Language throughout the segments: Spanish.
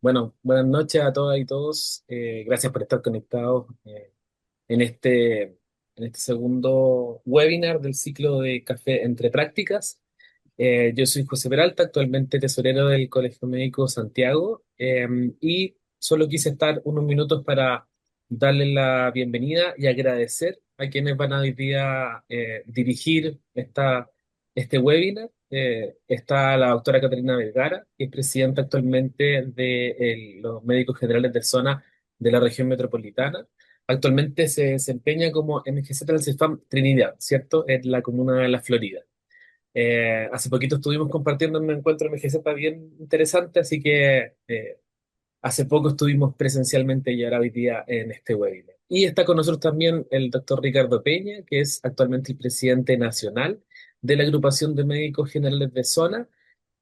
Bueno, buenas noches a todas y todos. Gracias por estar conectados en este, en este segundo webinar del ciclo de Café entre Prácticas. Yo soy José Peralta, actualmente tesorero del Colegio Médico Santiago, y solo quise estar unos minutos para darle la bienvenida y agradecer a quienes van a hoy día dirigir este webinar. Está la doctora Caterina Vergara, que es presidenta actualmente de los médicos generales de zona de la región metropolitana. Actualmente se desempeña como MGZ del CEFAM Trinidad, ¿cierto? En la comuna de La Florida. Hace poquito estuvimos compartiendo un encuentro MGZ bien interesante, así que hace poco estuvimos presencialmente y ahora hoy día en este webinar. Y está con nosotros también el doctor Ricardo Peña, que es actualmente el presidente nacional de la Agrupación de Médicos Generales de Zona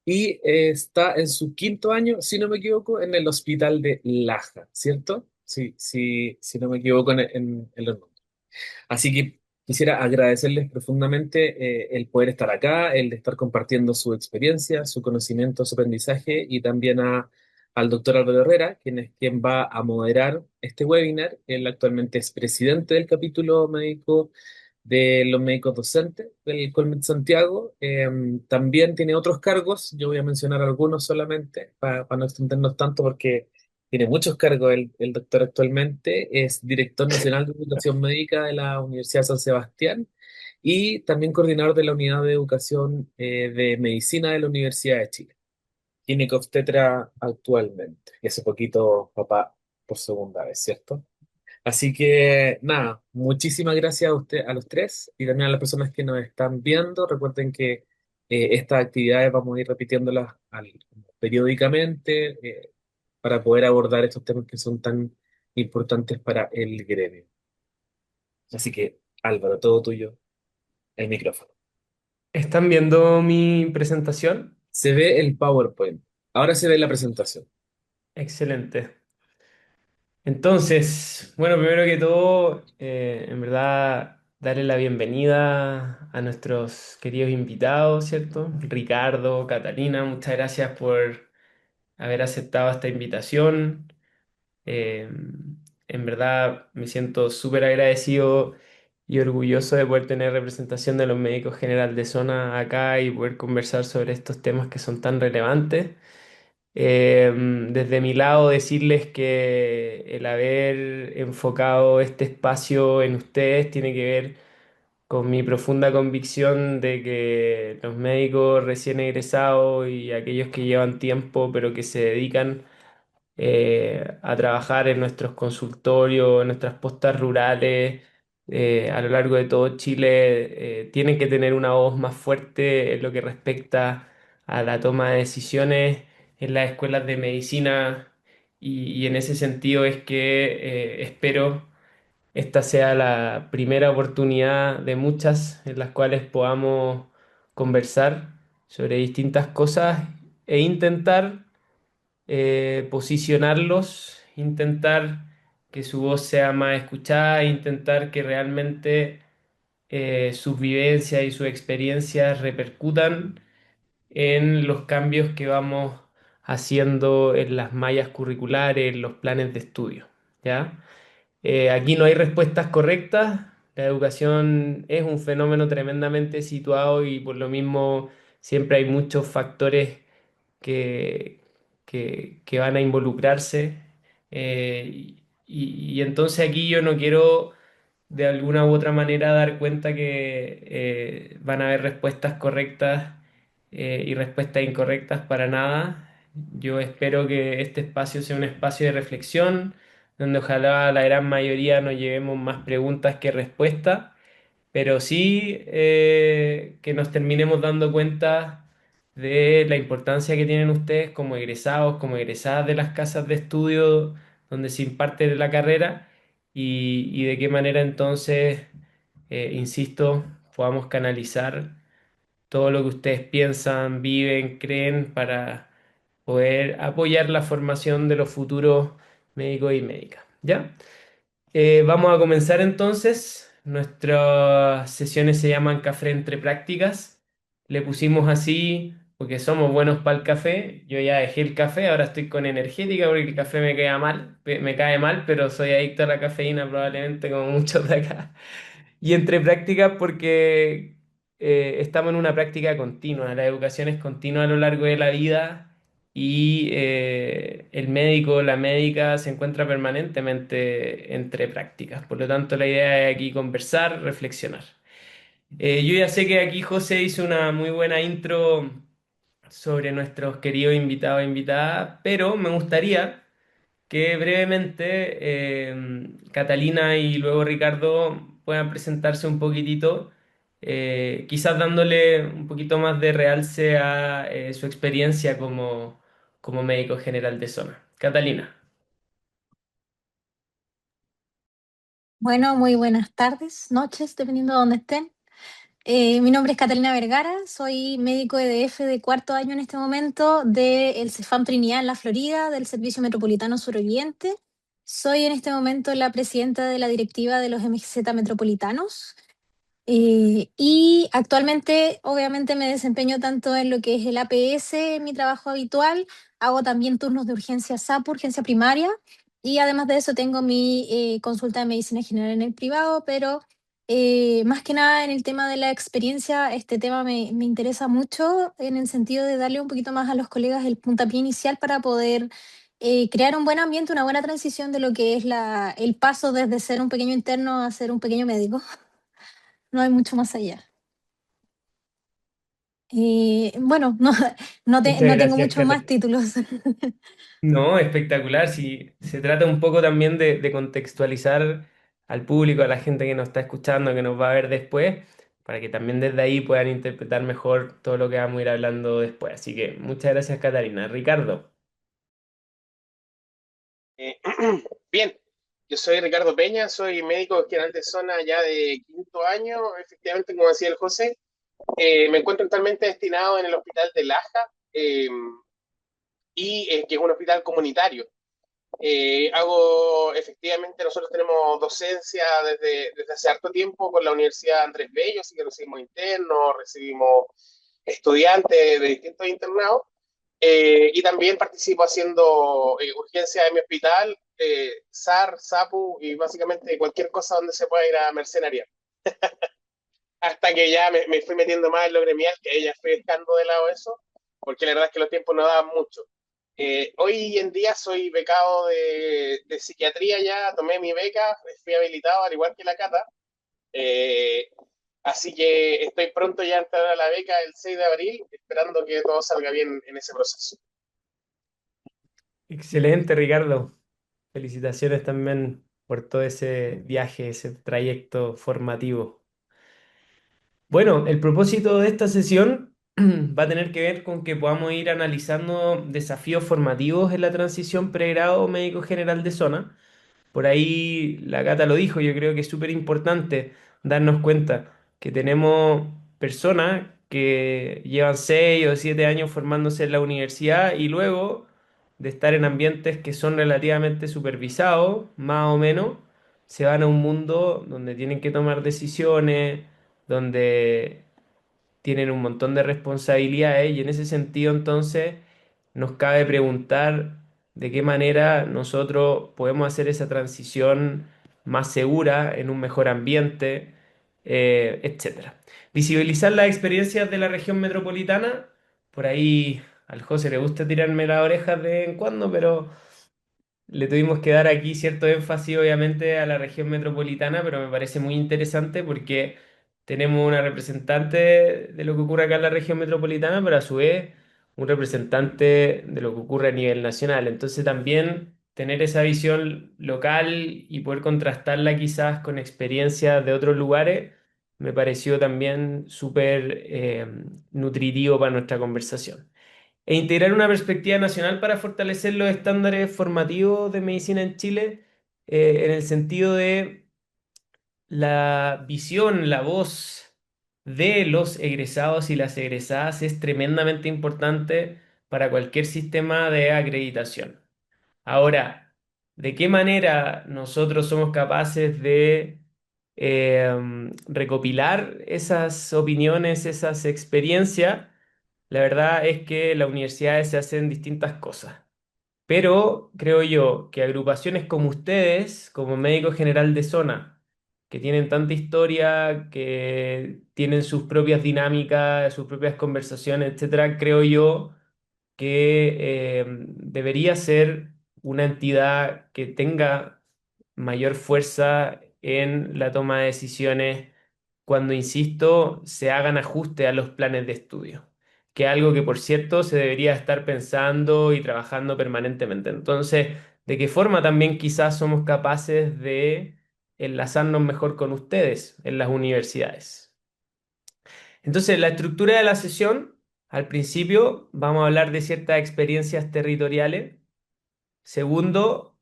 y está en su quinto año, si no me equivoco, en el hospital de Laja, ¿cierto? Sí, sí, si no me equivoco en los nombres. Así que quisiera agradecerles profundamente el poder estar acá, el de estar compartiendo su experiencia, su conocimiento, su aprendizaje y también al doctor Álvaro Herrera, quien va a moderar este webinar. Él actualmente es presidente del capítulo médico de los médicos docentes del Colmed Santiago. También tiene otros cargos, yo voy a mencionar algunos solamente para no extendernos tanto porque tiene muchos cargos el doctor actualmente. Es director nacional de educación médica de la Universidad de San Sebastián y también coordinador de la unidad de educación de medicina de la Universidad de Chile. Ginecobstetra actualmente. Y hace poquito papá por segunda vez, ¿cierto? Así que nada, muchísimas gracias a usted, a los tres y también a las personas que nos están viendo. Recuerden que estas actividades vamos a ir repitiéndolas periódicamente para poder abordar estos temas que son tan importantes para el gremio. Así que, Álvaro, todo tuyo, el micrófono. ¿Están viendo mi presentación? Se ve el PowerPoint. Ahora se ve la presentación. Excelente. Entonces, bueno, primero que todo, en verdad, darle la bienvenida a nuestros queridos invitados, ¿cierto? Ricardo, Catalina, muchas gracias por haber aceptado esta invitación. Eh, en verdad, me siento súper agradecido y orgulloso de poder tener representación de los médicos general de zona acá y poder conversar sobre estos temas que son tan relevantes. Desde mi lado, decirles que el haber enfocado este espacio en ustedes tiene que ver con mi profunda convicción de que los médicos recién egresados y aquellos que llevan tiempo pero que se dedican a trabajar en nuestros consultorios, en nuestras postas rurales, a lo largo de todo Chile, tienen que tener una voz más fuerte en lo que respecta a la toma de decisiones en las escuelas de medicina y en ese sentido es que espero esta sea la primera oportunidad de muchas en las cuales podamos conversar sobre distintas cosas e intentar posicionarlos, intentar que su voz sea más escuchada, intentar que realmente sus vivencias y sus experiencias repercutan en los cambios que vamos haciendo en las mallas curriculares, en los planes de estudio, ¿ya? Aquí no hay respuestas correctas. La educación es un fenómeno tremendamente situado y por lo mismo siempre hay muchos factores que, que van a involucrarse. Y entonces aquí yo no quiero de alguna u otra manera dar cuenta que van a haber respuestas correctas y respuestas incorrectas para nada. Yo espero que este espacio sea un espacio de reflexión, donde ojalá la gran mayoría nos llevemos más preguntas que respuestas, pero sí que nos terminemos dando cuenta de la importancia que tienen ustedes como egresados, como egresadas de las casas de estudio donde se imparte la carrera y de qué manera entonces, insisto, podamos canalizar todo lo que ustedes piensan, viven, creen para poder apoyar la formación de los futuros médicos y médicas. ¿Ya? Vamos a comenzar entonces. Nuestras sesiones se llaman Café entre prácticas. Le pusimos así porque somos buenos para el café. Yo ya dejé el café, ahora estoy con energética porque el café me queda mal, me cae mal, pero soy adicto a la cafeína probablemente como muchos de acá. Y entre prácticas porque estamos en una práctica continua, la educación es continua a lo largo de la vida y el médico, la médica se encuentra permanentemente entre prácticas. Por lo tanto, la idea es aquí conversar, reflexionar. Yo ya sé que aquí José hizo una muy buena intro sobre nuestros queridos invitados e invitadas, pero me gustaría que brevemente Catalina y luego Ricardo puedan presentarse un poquitito, quizás dándole un poquito más de realce a su experiencia como médico general de zona. Catalina. Bueno, muy buenas tardes, noches, dependiendo de dónde estén. Mi nombre es Catalina Vergara, soy médico EDF de cuarto año en este momento del CEFAM Trinidad en la Florida, del Servicio Metropolitano Suroriente. Soy en este momento la presidenta de la directiva de los MGZ Metropolitanos. Y actualmente, obviamente, me desempeño tanto en lo que es el APS, mi trabajo habitual, hago también turnos de urgencia SAP, urgencia primaria, y además de eso tengo mi consulta de medicina general en el privado, pero más que nada en el tema de la experiencia, este tema me interesa mucho en el sentido de darle un poquito más a los colegas el puntapié inicial para poder crear un buen ambiente, una buena transición de lo que es el paso desde ser un pequeño interno a ser un pequeño médico. No hay mucho más allá. Bueno, no, Muchas no tengo gracias, muchos más Catalina. títulos. No, espectacular. Sí, se trata un poco también de contextualizar al público, a la gente que nos está escuchando, que nos va a ver después, para que también desde ahí puedan interpretar mejor todo lo que vamos a ir hablando después. Así que muchas gracias, Catalina. Ricardo. Eh, Bien, yo soy Ricardo Peña, soy médico general de zona ya de quinto año, efectivamente, como decía el José. Me encuentro actualmente destinado en el hospital de Laja, que es un hospital comunitario. Efectivamente, nosotros tenemos docencia desde hace harto tiempo con la Universidad Andrés Bello, así que recibimos internos, recibimos estudiantes de distintos internados. Y también participo haciendo urgencia en mi hospital, SAR, SAPU y básicamente cualquier cosa donde se pueda ir a mercenaria. Hasta que ya me fui metiendo más en lo gremial, que ya fui dejando de lado eso, porque la verdad es que los tiempos no daban mucho. Hoy en día soy becado de psiquiatría ya, tomé mi beca, fui habilitado al igual que la Cata. Eh, Así que estoy pronto ya a entrar a la beca el 6 de abril, esperando que todo salga bien en ese proceso. Excelente, Ricardo. Felicitaciones también por todo ese viaje, ese trayecto formativo. Bueno, el propósito de esta sesión va a tener que ver con que podamos ir analizando desafíos formativos en la transición pregrado médico general de zona. Por ahí la Cata lo dijo, yo creo que es súper importante darnos cuenta que tenemos personas que llevan 6 o 7 años formándose en la universidad y luego de estar en ambientes que son relativamente supervisados, más o menos, se van a un mundo donde tienen que tomar decisiones, donde tienen un montón de responsabilidades y en ese sentido entonces nos cabe preguntar de qué manera nosotros podemos hacer esa transición más segura, en un mejor ambiente, etcétera. Visibilizar las experiencias de la región metropolitana, por ahí al José le gusta tirarme las orejas de vez en cuando, pero le tuvimos que dar aquí cierto énfasis, obviamente, a la región metropolitana, pero me parece muy interesante porque tenemos una representante de lo que ocurre acá en la región metropolitana, pero a su vez un representante de lo que ocurre a nivel nacional. Entonces también tener esa visión local y poder contrastarla quizás con experiencias de otros lugares, me pareció también súper nutritivo para nuestra conversación e integrar una perspectiva nacional para fortalecer los estándares formativos de medicina en Chile, en el sentido de la visión, la voz de los egresados y las egresadas es tremendamente importante para cualquier sistema de acreditación. Ahora, ¿de qué manera nosotros somos capaces de recopilar esas opiniones, esas experiencias? la verdad es que las universidades se hacen distintas cosas. Pero creo yo que agrupaciones como ustedes, como Médico General de Zona, que tienen tanta historia, que tienen sus propias dinámicas, sus propias conversaciones, etcétera, creo yo que debería ser una entidad que tenga mayor fuerza en la toma de decisiones cuando, insisto, se hagan ajustes a los planes de estudio, que es algo que, por cierto, se debería estar pensando y trabajando permanentemente. Entonces, ¿de qué forma también quizás somos capaces de enlazarnos mejor con ustedes en las universidades? Entonces, la estructura de la sesión, al principio vamos a hablar de ciertas experiencias territoriales. Segundo,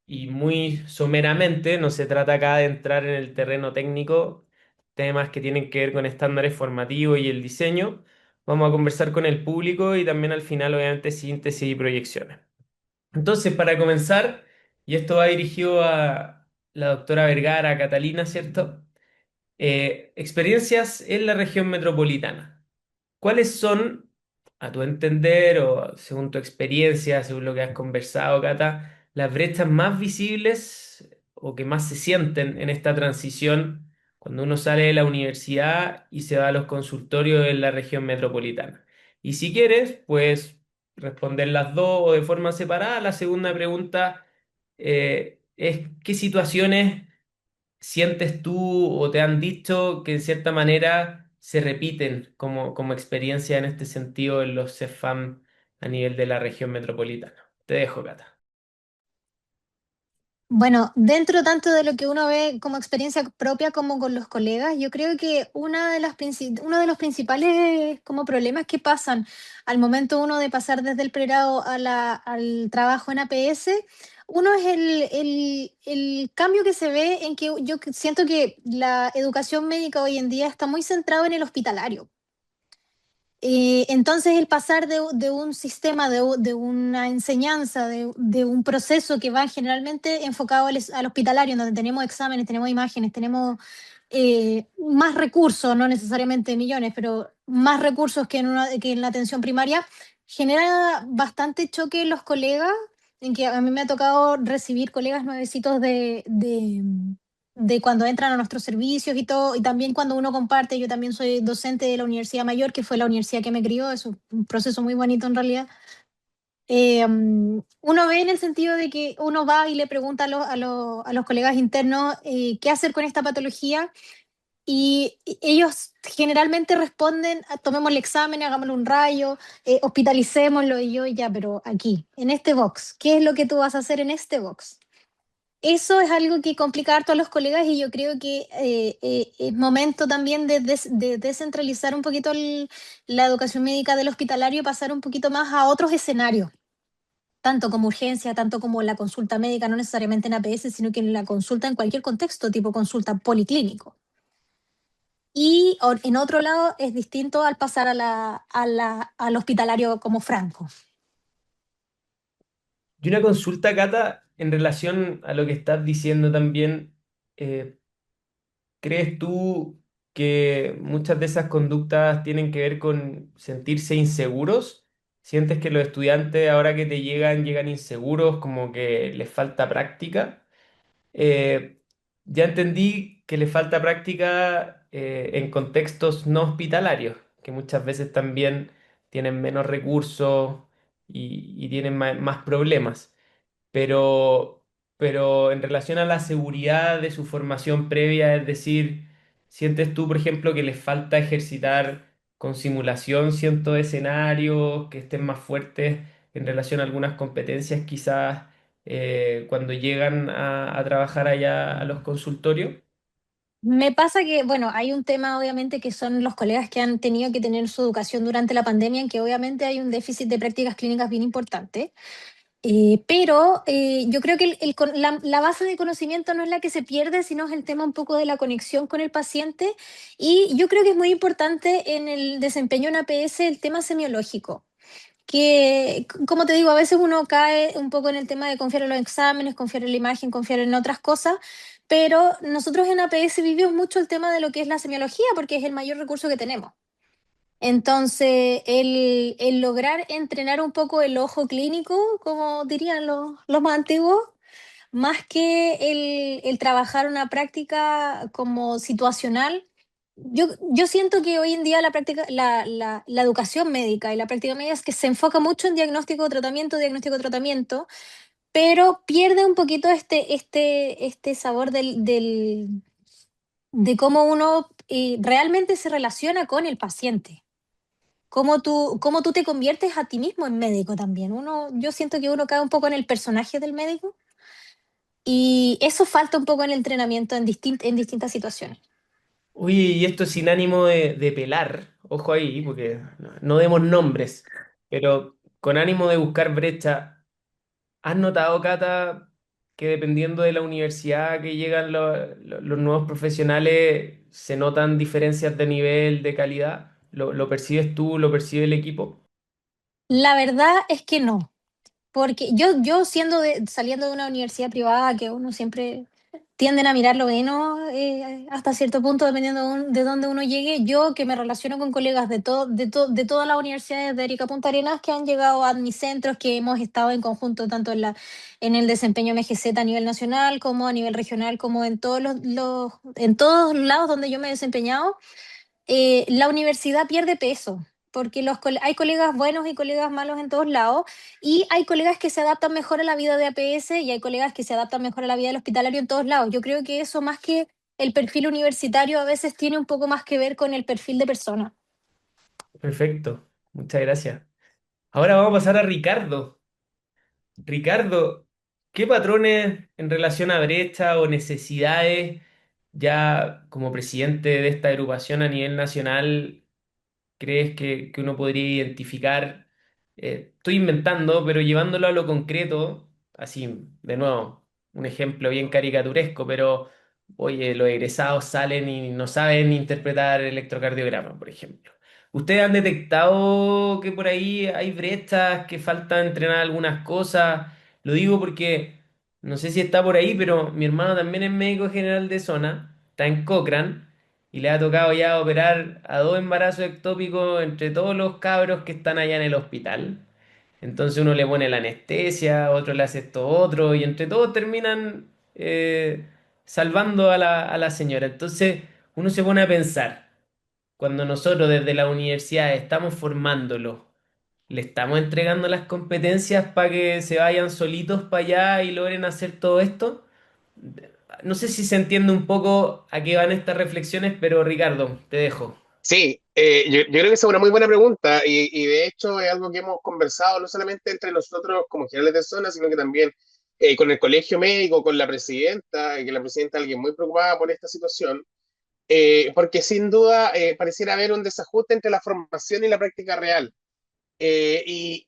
y muy someramente, no se trata acá de entrar en el terreno técnico, temas que tienen que ver con estándares formativos y el diseño. Vamos a conversar con el público y también al final, obviamente, síntesis y proyecciones. Entonces, para comenzar, y esto va dirigido a la doctora Vergara, a Catalina, ¿cierto? Experiencias en la región metropolitana. ¿Cuáles son, a tu entender o según tu experiencia, según lo que has conversado, Cata, las brechas más visibles o que más se sienten en esta transición cuando uno sale de la universidad y se va a los consultorios en la región metropolitana? Y si quieres, pues responder las dos o de forma separada. La segunda pregunta es ¿qué situaciones sientes tú o te han dicho que en cierta manera se repiten como experiencia en este sentido en los CEFAM a nivel de la región metropolitana? Te dejo, Cata. Bueno, dentro tanto de lo que uno ve como experiencia propia como con los colegas, yo creo que uno de los principales como problemas que pasan al momento uno de pasar desde el pregrado al trabajo en APS, uno es el cambio que se ve en que yo siento que la educación médica hoy en día está muy centrada en el hospitalario. Entonces, el pasar de un sistema, de una enseñanza, de un proceso que va generalmente enfocado al hospitalario, en donde tenemos exámenes, tenemos imágenes, tenemos más recursos, no necesariamente millones, pero más recursos que en la atención primaria, genera bastante choque en los colegas, en que a mí me ha tocado recibir colegas nuevecitos de cuando entran a nuestros servicios y todo, y también cuando uno comparte. Yo también soy docente de la Universidad Mayor, que fue la universidad que me crió, es un proceso muy bonito en realidad. Uno ve en el sentido de que uno va y le pregunta a los colegas internos qué hacer con esta patología, y ellos generalmente responden: tomemos el examen, hagámosle un rayo, hospitalicémoslo", y yo ya, pero aquí, en este box, ¿qué es lo que tú vas a hacer en este box? Eso es algo que complica harto a los colegas, y yo creo que es momento también de descentralizar un poquito la educación médica del hospitalario y pasar un poquito más a otros escenarios, tanto como urgencia, tanto como la consulta médica, no necesariamente en APS, sino que en la consulta en cualquier contexto, tipo consulta policlínico. Y en otro lado es distinto al pasar al hospitalario como franco. Y una consulta, Cata, en relación a lo que estás diciendo también, eh, ¿crees tú que muchas de esas conductas tienen que ver con sentirse inseguros? ¿Sientes que los estudiantes ahora que te llegan inseguros, como que les falta práctica? Eh, ya entendí que le falta práctica en contextos no hospitalarios, que muchas veces también tienen menos recursos y tienen más problemas, pero, pero en relación a la seguridad de su formación previa, es decir, ¿sientes tú, por ejemplo, que les falta ejercitar con simulación ciertos escenarios, que estén más fuertes en relación a algunas competencias quizás cuando llegan a trabajar allá a los consultorios? Me pasa que, bueno, hay un tema obviamente que son los colegas que han tenido que tener su educación durante la pandemia, en que obviamente hay un déficit de prácticas clínicas bien importante. Pero yo creo que la base de conocimiento no es la que se pierde, sino es el tema un poco de la conexión con el paciente. Y yo creo que es muy importante en el desempeño en APS el tema semiológico, que, como te digo, a veces uno cae un poco en el tema de confiar en los exámenes, confiar en la imagen, confiar en otras cosas, pero nosotros en APS vivimos mucho el tema de lo que es la semiología, porque es el mayor recurso que tenemos. Entonces, el lograr entrenar un poco el ojo clínico, como dirían los más antiguos, más que el trabajar una práctica como situacional, yo siento que hoy en día la práctica, la educación médica y la práctica médica es que se enfoca mucho en diagnóstico, tratamiento, pero pierde un poquito este sabor de cómo uno realmente se relaciona con el paciente. Cómo tú te conviertes a ti mismo en médico también. Yo siento que uno cae un poco en el personaje del médico y eso falta un poco en el entrenamiento en distintas situaciones. Oye, y esto sin ánimo de pelar, ojo ahí, porque no demos nombres, pero con ánimo de buscar brecha, ¿has notado, Cata, que dependiendo de la universidad que llegan los nuevos profesionales, se notan diferencias de nivel, de calidad? ¿Lo percibes tú, lo percibe el equipo? La verdad es que no. Porque yo saliendo de una universidad privada que uno siempre tienden a mirar lo menos hasta cierto punto, dependiendo de dónde uno llegue, yo que me relaciono con colegas de todas las universidades de Arica Punta Arenas que han llegado a mis centros, que hemos estado en conjunto tanto en el desempeño MGZ a nivel nacional como a nivel regional, como en en todos lados donde yo me he desempeñado, la universidad pierde peso, porque hay colegas buenos y colegas malos en todos lados, y hay colegas que se adaptan mejor a la vida de APS y hay colegas que se adaptan mejor a la vida del hospitalario en todos lados. Yo creo que eso más que el perfil universitario a veces tiene un poco más que ver con el perfil de persona. Perfecto, muchas gracias. Ahora vamos a pasar a Ricardo. Ricardo, ¿qué patrones en relación a brecha o necesidades, ya como presidente de esta agrupación a nivel nacional, crees que uno podría identificar? Estoy inventando, pero llevándolo a lo concreto, así, de nuevo, un ejemplo bien caricaturesco, pero oye, los egresados salen y no saben interpretar electrocardiograma, por ejemplo. ¿Ustedes han detectado que por ahí hay brechas, que falta entrenar algunas cosas? Lo digo porque no sé si está por ahí, pero mi hermano también es médico general de zona, está en Cochrane y le ha tocado ya operar a 2 embarazos ectópicos entre todos los cabros que están allá en el hospital. Entonces uno le pone la anestesia, otro le hace esto otro, y entre todos terminan salvando a la señora. Entonces uno se pone a pensar, cuando nosotros desde la universidad estamos formándolo, ¿le estamos entregando las competencias para que se vayan solitos para allá y logren hacer todo esto? No sé si se entiende un poco a qué van estas reflexiones, pero Ricardo, te dejo. Sí, yo creo que esa es una muy buena pregunta y de hecho es algo que hemos conversado no solamente entre nosotros como generales de zona, sino que también con el colegio médico, con la presidenta, que la presidenta es alguien muy preocupada por esta situación, porque sin duda pareciera haber un desajuste entre la formación y la práctica real.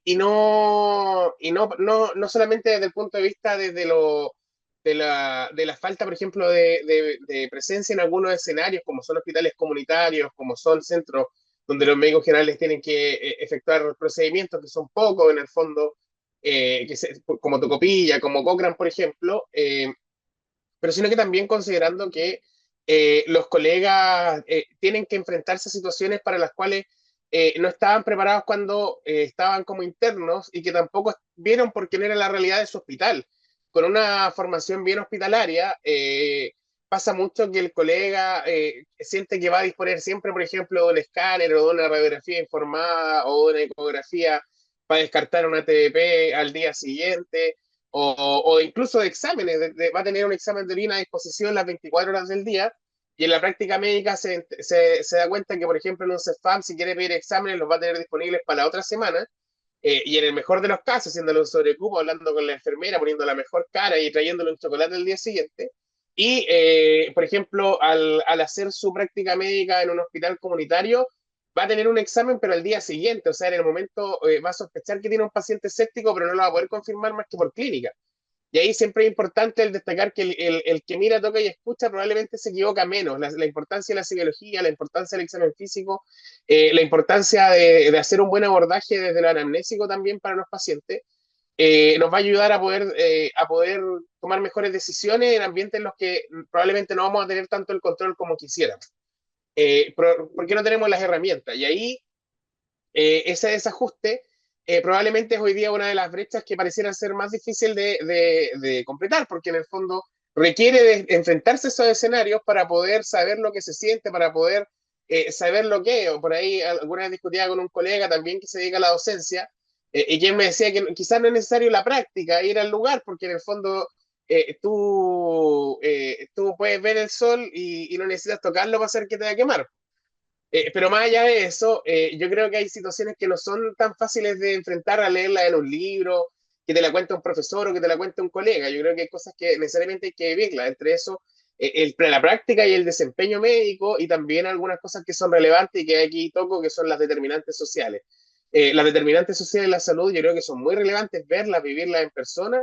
No solamente desde el punto de vista de la falta, por ejemplo, de presencia en algunos escenarios, como son hospitales comunitarios, como son centros donde los médicos generales tienen que efectuar procedimientos que son pocos en el fondo, como Tocopilla, como Cochrane, por ejemplo, pero sino que también considerando que los colegas tienen que enfrentarse a situaciones para las cuales no estaban preparados cuando estaban como internos y que tampoco vieron porque no era la realidad de su hospital. Con una formación bien hospitalaria, pasa mucho que el colega siente que va a disponer siempre, por ejemplo, de un escáner o de una radiografía informada o de una ecografía para descartar una TDP al día siguiente o incluso de exámenes, va a tener un examen de orina a disposición las 24 horas del día, y en la práctica médica se da cuenta que, por ejemplo, en un CEFAM, si quiere pedir exámenes, los va a tener disponibles para la otra semana, y en el mejor de los casos, haciéndole un sobrecupo, hablando con la enfermera, poniendo la mejor cara y trayéndole un chocolate el día siguiente. Y, por ejemplo, al hacer su práctica médica en un hospital comunitario, va a tener un examen, pero al día siguiente, o sea, en el momento va a sospechar que tiene un paciente séptico, pero no lo va a poder confirmar más que por clínica. Y ahí siempre es importante el destacar que el que mira, toca y escucha probablemente se equivoca menos. La importancia de la psicología, la importancia del examen físico, la importancia de hacer un buen abordaje desde lo anamnésico también para los pacientes, nos va a ayudar a poder tomar mejores decisiones en ambientes en los que probablemente no vamos a tener tanto el control como quisiéramos. ¿Por qué no tenemos las herramientas? Y ahí ese desajuste probablemente es hoy día una de las brechas que parecieran ser más difícil de completar, porque en el fondo requiere de enfrentarse a esos escenarios para poder saber lo que se siente, para poder saber lo que es. O por ahí alguna vez discutía con un colega también que se dedica a la docencia, y quien me decía que quizás no es necesario la práctica, ir al lugar, porque en el fondo tú puedes ver el sol y no necesitas tocarlo para hacer que te va a quemar. Pero más allá de eso, yo creo que hay situaciones que no son tan fáciles de enfrentar a leerla en un libro, que te la cuenta un profesor o que te la cuenta un colega. Yo creo que hay cosas que necesariamente hay que vivirlas, entre eso, la práctica y el desempeño médico, y también algunas cosas que son relevantes y que aquí toco, que son las determinantes sociales. Las determinantes sociales de la salud, yo creo que son muy relevantes verlas, vivirlas en persona,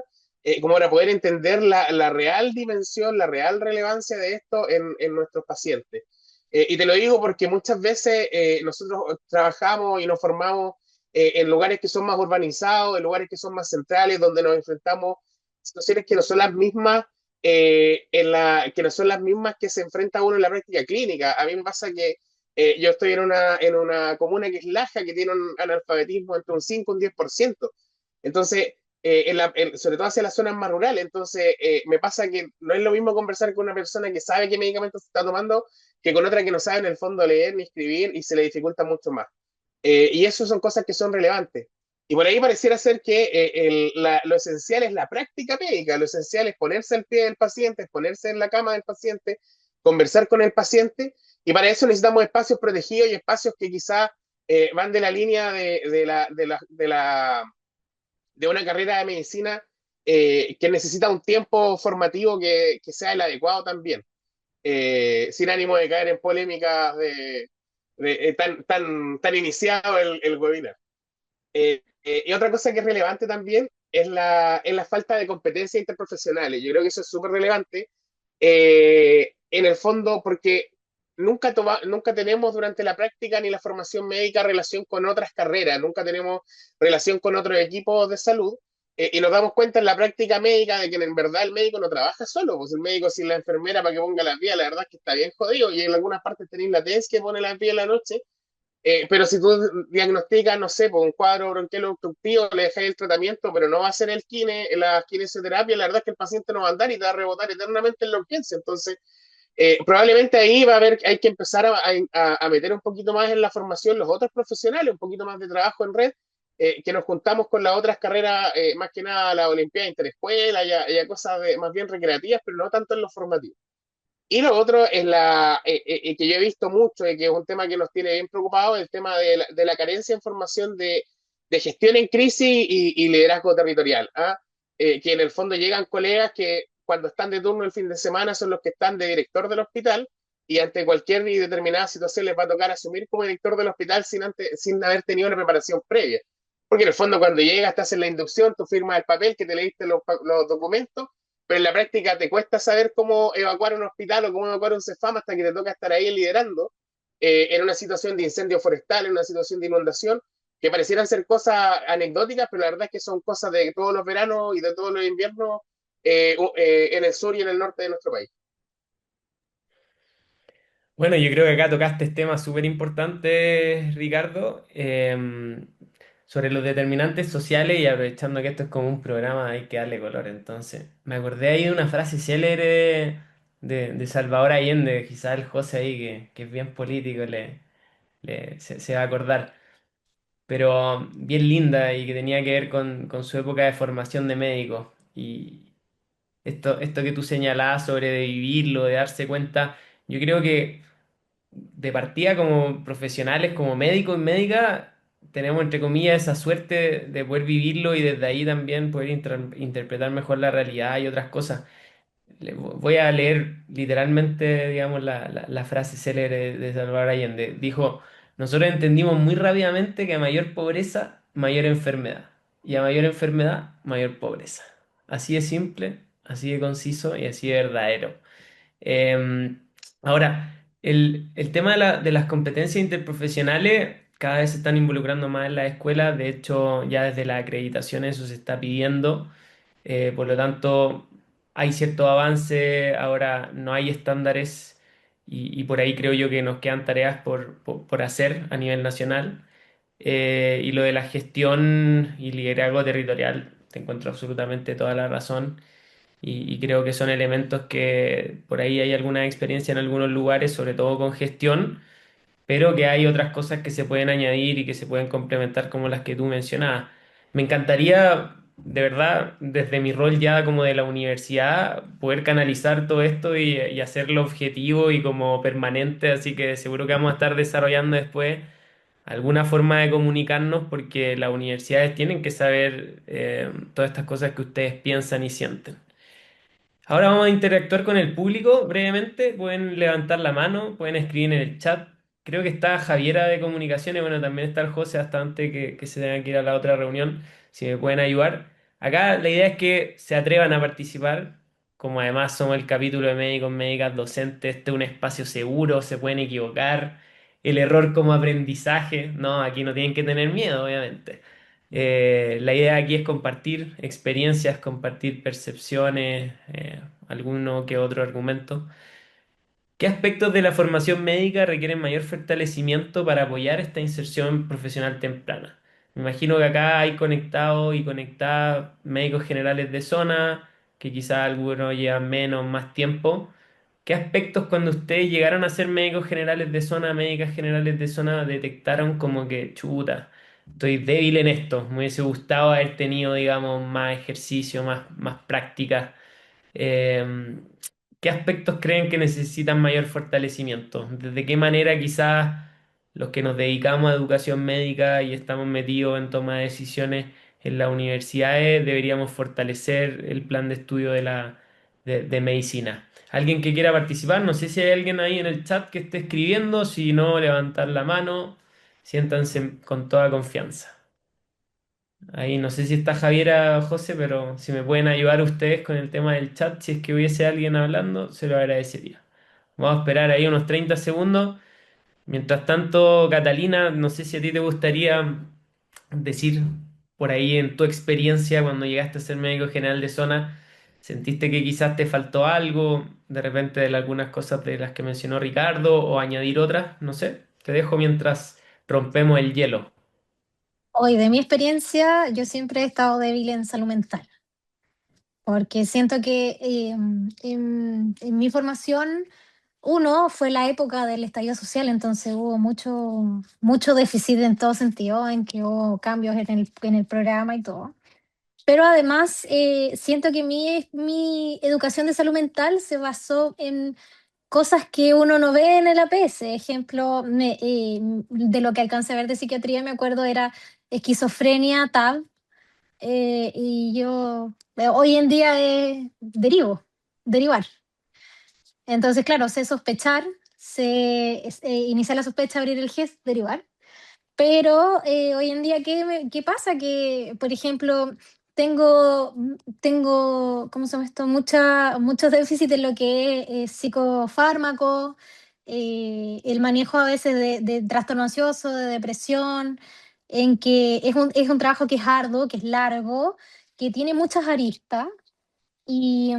como para poder entender la real dimensión, la real relevancia de esto en nuestros pacientes. Y te lo digo porque muchas veces nosotros trabajamos y nos formamos en lugares que son más urbanizados, en lugares que son más centrales, donde nos enfrentamos a situaciones que no son las mismas, que no son las mismas que se enfrenta uno en la práctica clínica. A mí me pasa que yo estoy en una comuna que es Laja, que tiene un analfabetismo entre un 5 y un 10%. Entonces, sobre todo hacia las zonas más rurales. Entonces, me pasa que no es lo mismo conversar con una persona que sabe qué medicamento se está tomando que con otra que no sabe en el fondo leer ni escribir y se le dificulta mucho más. Y eso son cosas que son relevantes. Y por ahí pareciera ser que lo esencial es la práctica médica, lo esencial es ponerse al pie del paciente, es ponerse en la cama del paciente, conversar con el paciente, y para eso necesitamos espacios protegidos y espacios que quizá van de la línea de una carrera de medicina que necesita un tiempo formativo que sea el adecuado también, sin ánimo de caer en polémicas tan iniciado el webinar. Y otra cosa que es relevante también es la falta de competencias interprofesionales. Yo creo que eso es súper relevante, en el fondo, porque nunca tenemos durante la práctica ni la formación médica relación con otras carreras, nunca tenemos relación con otros equipos de salud, y nos damos cuenta en la práctica médica de que en verdad el médico no trabaja solo, pues el médico sin la enfermera para que ponga las vías, la verdad es que está bien jodido, y en algunas partes tenéis la TENS que pone las vías en la noche, pero si tú diagnosticas, no sé, por un cuadro bronquial obstructivo, le dejas el tratamiento, pero no va a ser la kinesioterapia, la verdad es que el paciente no va a andar y te va a rebotar eternamente en la urgencia. Entonces, probablemente ahí hay que empezar a meter un poquito más en la formación los otros profesionales, un poquito más de trabajo en red, que nos juntamos con las otras carreras, más que nada la Olimpiada Interescuela, ya cosas más bien recreativas, pero no tanto en los formativos. Y lo otro es que yo he visto mucho y que es un tema que nos tiene bien preocupados, el tema de la carencia de información de gestión en crisis y liderazgo territorial. ¿Ah? Que en el fondo llegan colegas que cuando están de turno el fin de semana son los que están de director del hospital, y ante cualquier y determinada situación les va a tocar asumir como director del hospital sin haber tenido una preparación previa. Porque en el fondo cuando llegas, te hacen la inducción, tú firmas el papel que te leíste los documentos, pero en la práctica te cuesta saber cómo evacuar un hospital o cómo evacuar un CEFAM hasta que te toca estar ahí liderando, en una situación de incendio forestal, en una situación de inundación, que parecieran ser cosas anecdóticas, pero la verdad es que son cosas de todos los veranos y de todos los inviernos, en el sur y en el norte de nuestro país. Bueno, yo creo que acá tocaste temas súper importantes, Ricardo, sobre los determinantes sociales y aprovechando que esto es como un programa, hay que darle color. Entonces, me acordé ahí de una frase célebre de Salvador Allende, quizás el José ahí, que es bien político, se va a acordar, pero bien linda y que tenía que ver con su época de formación de médico. Y esto que tú señalabas sobre de vivirlo, de darse cuenta, yo creo que de partida como profesionales, como médicos y médicas, tenemos entre comillas esa suerte de poder vivirlo y desde ahí también poder interpretar mejor la realidad y otras cosas. Voy a leer literalmente, digamos, la frase célebre de Salvador Allende. Dijo, nosotros entendimos muy rápidamente que a mayor pobreza, mayor enfermedad. Y a mayor enfermedad, mayor pobreza. Así de simple, así de conciso y así de verdadero. Eh, Ahora, el tema de las competencias interprofesionales cada vez se están involucrando más en las escuelas. De hecho, ya desde la acreditación eso se está pidiendo. Por lo tanto, hay cierto avance. Ahora no hay estándares y por ahí creo yo que nos quedan tareas por hacer a nivel nacional. Y lo de la gestión y liderazgo territorial, te encuentro absolutamente toda la razón. Y creo que son elementos que por ahí hay alguna experiencia en algunos lugares, sobre todo con gestión, pero que hay otras cosas que se pueden añadir y que se pueden complementar como las que tú mencionabas. Me encantaría, de verdad, desde mi rol ya como de la universidad, poder canalizar todo esto y hacerlo objetivo y como permanente, así que seguro que vamos a estar desarrollando después alguna forma de comunicarnos porque las universidades tienen que saber todas estas cosas que ustedes piensan y sienten. Ahora vamos a interactuar con el público brevemente. Pueden levantar la mano, pueden escribir en el chat. Creo que está Javiera de Comunicaciones, bueno, también está el José hasta antes que se tenga que ir a la otra reunión, si me pueden ayudar. Acá la idea es que se atrevan a participar, como además somos el capítulo de médicos, médicas, docentes, este es un espacio seguro, se pueden equivocar. El error como aprendizaje, no, aquí no tienen que tener miedo, obviamente. La idea aquí es compartir experiencias, compartir percepciones, alguno que otro argumento. ¿Qué aspectos de la formación médica requieren mayor fortalecimiento para apoyar esta inserción profesional temprana? Me imagino que acá hay conectados y conectadas médicos generales de zona, que quizás algunos llevan menos, más tiempo. ¿Qué aspectos cuando ustedes llegaron a ser médicos generales de zona, médicas generales de zona, detectaron como que chuta, estoy débil en esto? Me hubiese gustado haber tenido, digamos, más ejercicio, más práctica. Eh, ¿Qué aspectos creen que necesitan mayor fortalecimiento? ¿De qué manera quizás los que nos dedicamos a educación médica y estamos metidos en toma de decisiones en las universidades deberíamos fortalecer el plan de estudio de medicina? ¿Alguien que quiera participar? No sé si hay alguien ahí en el chat que esté escribiendo, si no, levantar la mano, siéntanse con toda confianza. Ahí no sé si está Javiera o José, pero si me pueden ayudar ustedes con el tema del chat, si es que hubiese alguien hablando, se lo agradecería. Vamos a esperar ahí unos 30 segundos. Mientras tanto, Catalina, no sé si a ti te gustaría decir por ahí en tu experiencia cuando llegaste a ser médico general de zona, ¿sentiste que quizás te faltó algo de repente de algunas cosas de las que mencionó Ricardo o añadir otras? No sé, te dejo mientras rompemos el hielo. Hoy, de mi experiencia, yo siempre he estado débil en salud mental, porque siento que en mi formación, uno, fue la época del estallido social, entonces hubo mucho déficit en todo sentido, en que hubo cambios en el programa y todo. Pero además, siento que mi educación de salud mental se basó en cosas que uno no ve en el APS. Ejemplo, de lo que alcancé a ver de psiquiatría, me acuerdo, era esquizofrenia, TAB, y yo hoy en día derivar. Entonces, claro, sé sospechar, iniciar la sospecha, abrir el GES, derivar. Pero hoy en día, ¿qué pasa? Que, por ejemplo, tengo, ¿cómo se llama esto? Muchos déficits en lo que es psicofármaco, el manejo a veces de trastorno ansioso, de depresión, en que es un trabajo que es arduo, que es largo, que tiene muchas aristas. Y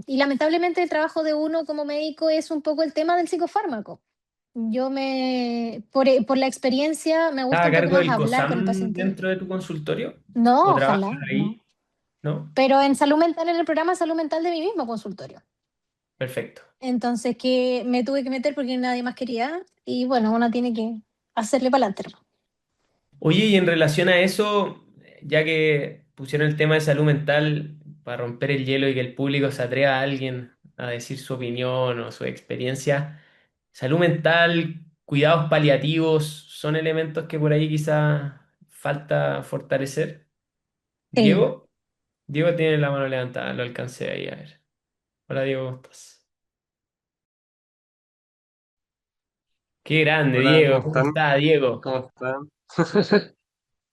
lamentablemente el trabajo de uno como médico es un poco el tema del psicofármaco. Por la experiencia, me ¿Estás gusta a un poco cargo más del hablar con el COSAM paciente. dentro de tu consultorio? ¿O No, trabajas ojalá, no. ahí? ¿No? Pero en salud mental, en el programa de salud mental de mi mismo consultorio. Perfecto. Entonces, que me tuve que meter porque nadie más quería. Y bueno, uno tiene que hacerle para adelante, ¿no? Oye, y en relación a eso, ya que pusieron el tema de salud mental para romper el hielo y que el público se atreva a alguien a decir su opinión o su experiencia, salud mental, cuidados paliativos, son elementos que por ahí quizá falta fortalecer. Sí. Diego, Diego tiene la mano levantada, lo alcancé ahí a ver. Hola Diego, ¿cómo estás? Qué grande, Hola, ¿cómo Diego. ¿Cómo están? está, Diego? ¿Cómo están?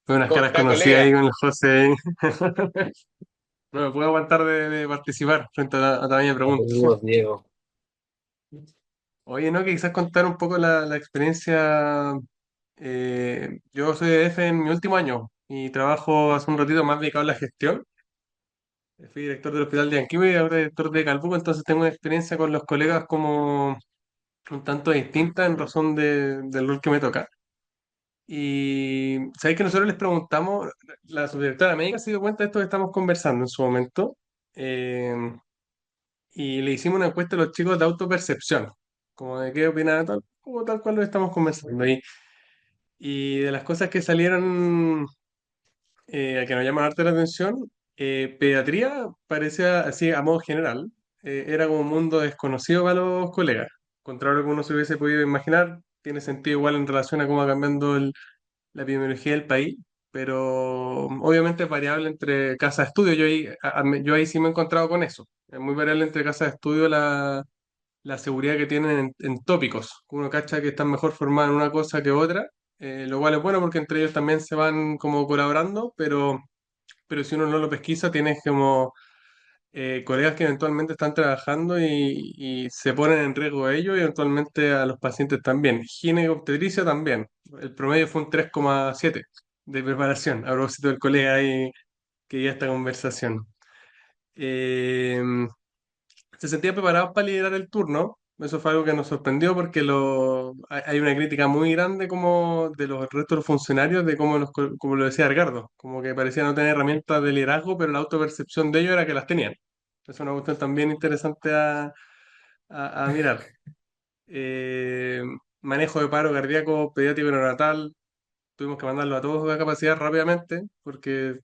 Veo unas ¿Cómo caras está, conocidas ahí colega? con el José ahí. No me puedo aguantar de participar frente a la misma pregunta. Saludos, Diego. Oye, ¿no? Que quizás contar un poco la experiencia. Yo soy de F en mi último año y trabajo hace un ratito más dedicado a la gestión. Fui director del Hospital de Yanquihue y ahora director de Calbuco, entonces tengo una experiencia con los colegas como un tanto distinta en razón del rol que me toca. Y sabéis que nosotros les preguntamos, la subdirectora médica se dio cuenta de esto que estamos conversando en su momento, eh, y le hicimos una encuesta a los chicos de autopercepción, como de qué opinan, tal, como tal cual lo estamos conversando. Y de las cosas que salieron, que nos llaman harto la atención, pediatría parecía así a modo general, era como un mundo desconocido para los colegas, contrario a lo que uno se hubiese podido imaginar, tiene sentido igual en relación a cómo va cambiando la epidemiología del país, pero obviamente es variable entre casas de estudio. Yo ahí sí me he encontrado con eso. Es muy variable entre casas de estudio la seguridad que tienen en tópicos. Uno cacha que están mejor formados en una cosa que otra, lo cual es bueno porque entre ellos también se van como colaborando, pero si uno no lo pesquisa, tienes como colegas que eventualmente están trabajando y se ponen en riesgo a ellos y eventualmente a los pacientes también. Ginecobstetricia también. El promedio fue un 3,7 de preparación, a propósito del colega ahí que ya esta conversación. Eh, Se sentían preparados para liderar el turno. Eso fue algo que nos sorprendió porque hay una crítica muy grande como de los restos de los funcionarios de cómo, como lo decía Edgardo, como que parecían no tener herramientas de liderazgo, pero la autopercepción de ellos era que las tenían. Es una cuestión también interesante a mirar. Eh, Manejo de paro cardíaco, pediátrico y neonatal, tuvimos que mandarlo a todos a capacidad rápidamente porque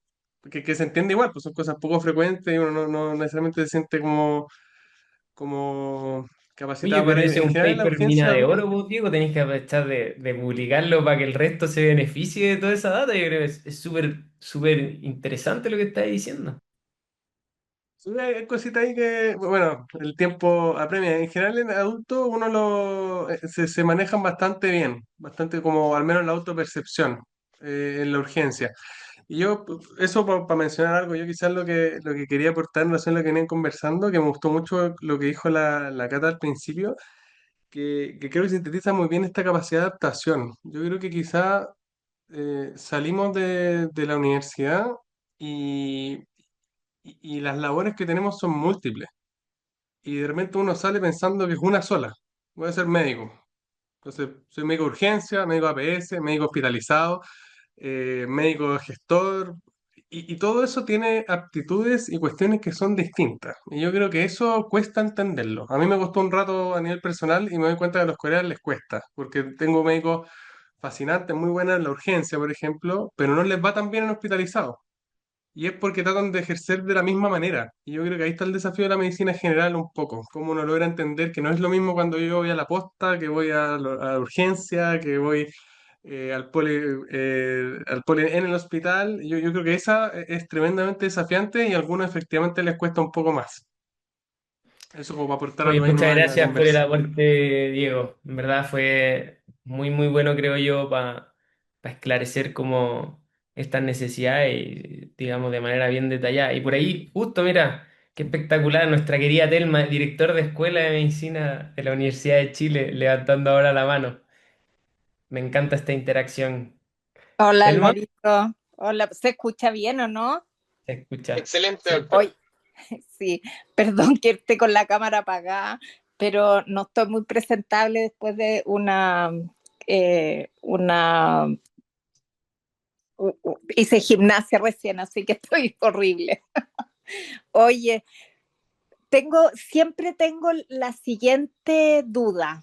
que se entiende igual, pues son cosas poco frecuentes y uno no necesariamente se siente como Oye, capacitado pero para ir. ese es En un general, en la paper mina urgencia, de oro, vos, Diego, tenéis que aprovechar de publicarlo para que el resto se beneficie de toda esa data. Yo creo que es súper, súper interesante lo que estáis diciendo. sí, hay cositas ahí que, bueno, el tiempo apremia. En general, en adulto se manejan bastante bien, bastante como al menos la autopercepción en la urgencia. Y yo, eso para mencionar algo, yo quizás lo que quería aportar en relación a lo que venían conversando, que me gustó mucho lo que dijo la Cata al principio, que creo que sintetiza muy bien esta capacidad de adaptación. Yo creo que quizás salimos de la universidad y, y las labores que tenemos son múltiples. Y de repente uno sale pensando que es una sola. Voy a ser médico. Entonces, soy médico de urgencia, médico APS, médico hospitalizado, médico gestor. Y todo eso tiene aptitudes y cuestiones que son distintas. Y yo creo que eso cuesta entenderlo. A mí me costó un rato a nivel personal y me doy cuenta que a los coreanos les cuesta, porque tengo médicos fascinantes, muy buenas en la urgencia, por ejemplo, pero no les va tan bien en hospitalizados. Y es porque tratan de ejercer de la misma manera. Y yo creo que ahí está el desafío de la medicina en general un poco. Cómo uno logra entender que no es lo mismo cuando yo voy a la posta, que voy a la urgencia, que voy al poli en el hospital. Yo creo que esa es tremendamente desafiante y a algunos efectivamente les cuesta un poco más. Eso como para aportar Oye, algo ahí muchas nomás en la gracias por el conversa. aporte, Diego. En verdad fue muy, muy bueno, creo yo, para esclarecer como estas necesidades y, digamos, de manera bien detallada. Y por ahí, justo, mira, qué espectacular, nuestra querida Telma, director de Escuela de Medicina de la Universidad de Chile, levantando ahora la mano. Me encanta esta interacción. Hola Telma, Alvarito, hola, ¿se escucha bien o no? se escucha. Excelente, Sí. doctora. Hoy, sí, perdón que esté con la cámara apagada, pero no estoy muy presentable después de una, hice gimnasia recién, así que estoy horrible. Oye, siempre tengo la siguiente duda.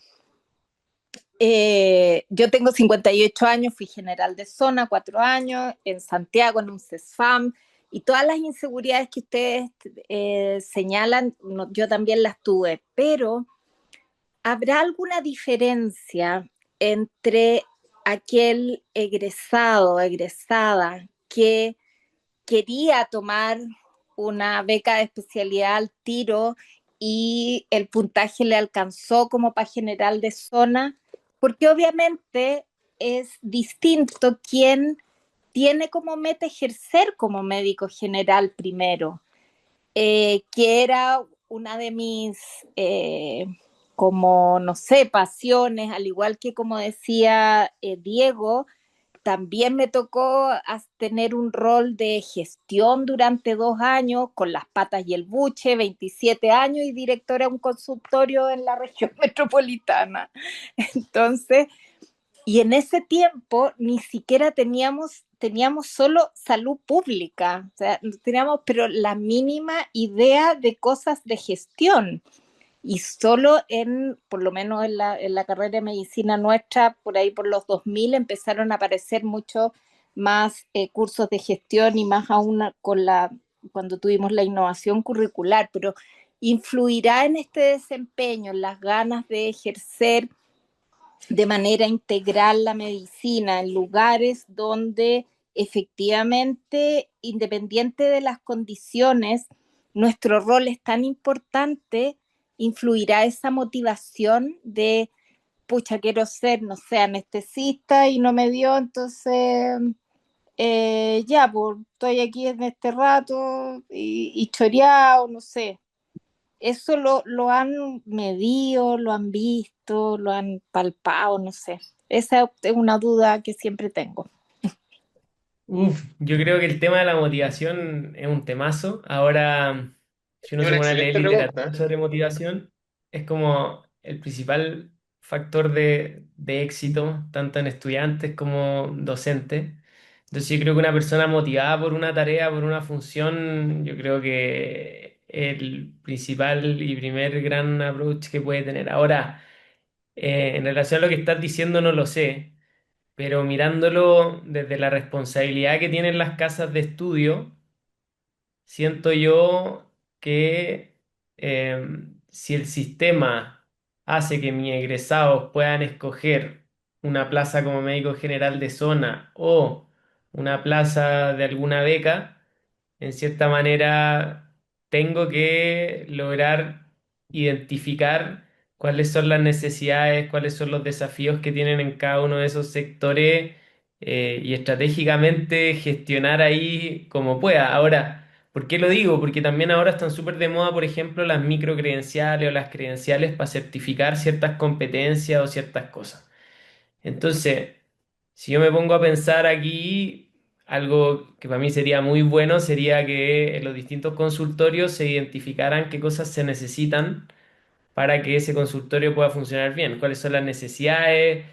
Yo tengo 58 años, fui general de zona 4 años, en Santiago, en un CESFAM, y todas las inseguridades que ustedes señalan, no, yo también las tuve, pero ¿habrá alguna diferencia entre aquel egresado, egresada que quería tomar una beca de especialidad al tiro y el puntaje le alcanzó como para general de zona? Porque obviamente es distinto quien tiene como meta ejercer como médico general primero, que era una de mis, como, no sé, pasiones, al igual que como decía Diego, también me tocó tener un rol de gestión durante 2 años, con las patas y el buche, 27 años y directora de un consultorio en la región metropolitana. Entonces, Y en ese tiempo ni siquiera teníamos solo salud pública, o sea, teníamos pero la mínima idea de cosas de gestión. Y solo por lo menos en la carrera de medicina nuestra, por ahí por los 2000 empezaron a aparecer mucho más cursos de gestión y más aún cuando tuvimos la innovación curricular, pero influirá en este desempeño, en las ganas de ejercer de manera integral la medicina en lugares donde efectivamente, independiente de las condiciones, nuestro rol es tan importante, influirá esa motivación de, pucha, quiero ser, no sé, anestesista y no me dio, entonces ya, pues estoy aquí en este rato y choreado, no sé. Eso lo han medido, lo han visto, lo han palpado, no sé. Esa es una duda que siempre tengo. Uf, yo creo que el tema de la motivación es un temazo. Ahora, si uno Es se una pone a leer excelente literatura pregunta. sobre motivación, es como el principal factor de éxito, tanto en estudiantes como docentes. Entonces, yo creo que una persona motivada por una tarea, por una función, yo creo que el principal y primer gran approach que puede tener. Ahora, en relación a lo que estás diciendo, no lo sé, pero mirándolo desde la responsabilidad que tienen las casas de estudio, siento yo que si el sistema hace que mis egresados puedan escoger una plaza como médico general de zona o una plaza de alguna beca, en cierta manera tengo que lograr identificar cuáles son las necesidades, cuáles son los desafíos que tienen en cada uno de esos sectores y estratégicamente gestionar ahí como pueda. Ahora, ¿por qué lo digo? Porque también ahora están súper de moda, por ejemplo, las microcredenciales o las credenciales para certificar ciertas competencias o ciertas cosas. Entonces, si yo me pongo a pensar aquí, algo que para mí sería muy bueno sería que en los distintos consultorios se identificaran qué cosas se necesitan para que ese consultorio pueda funcionar bien, cuáles son las necesidades,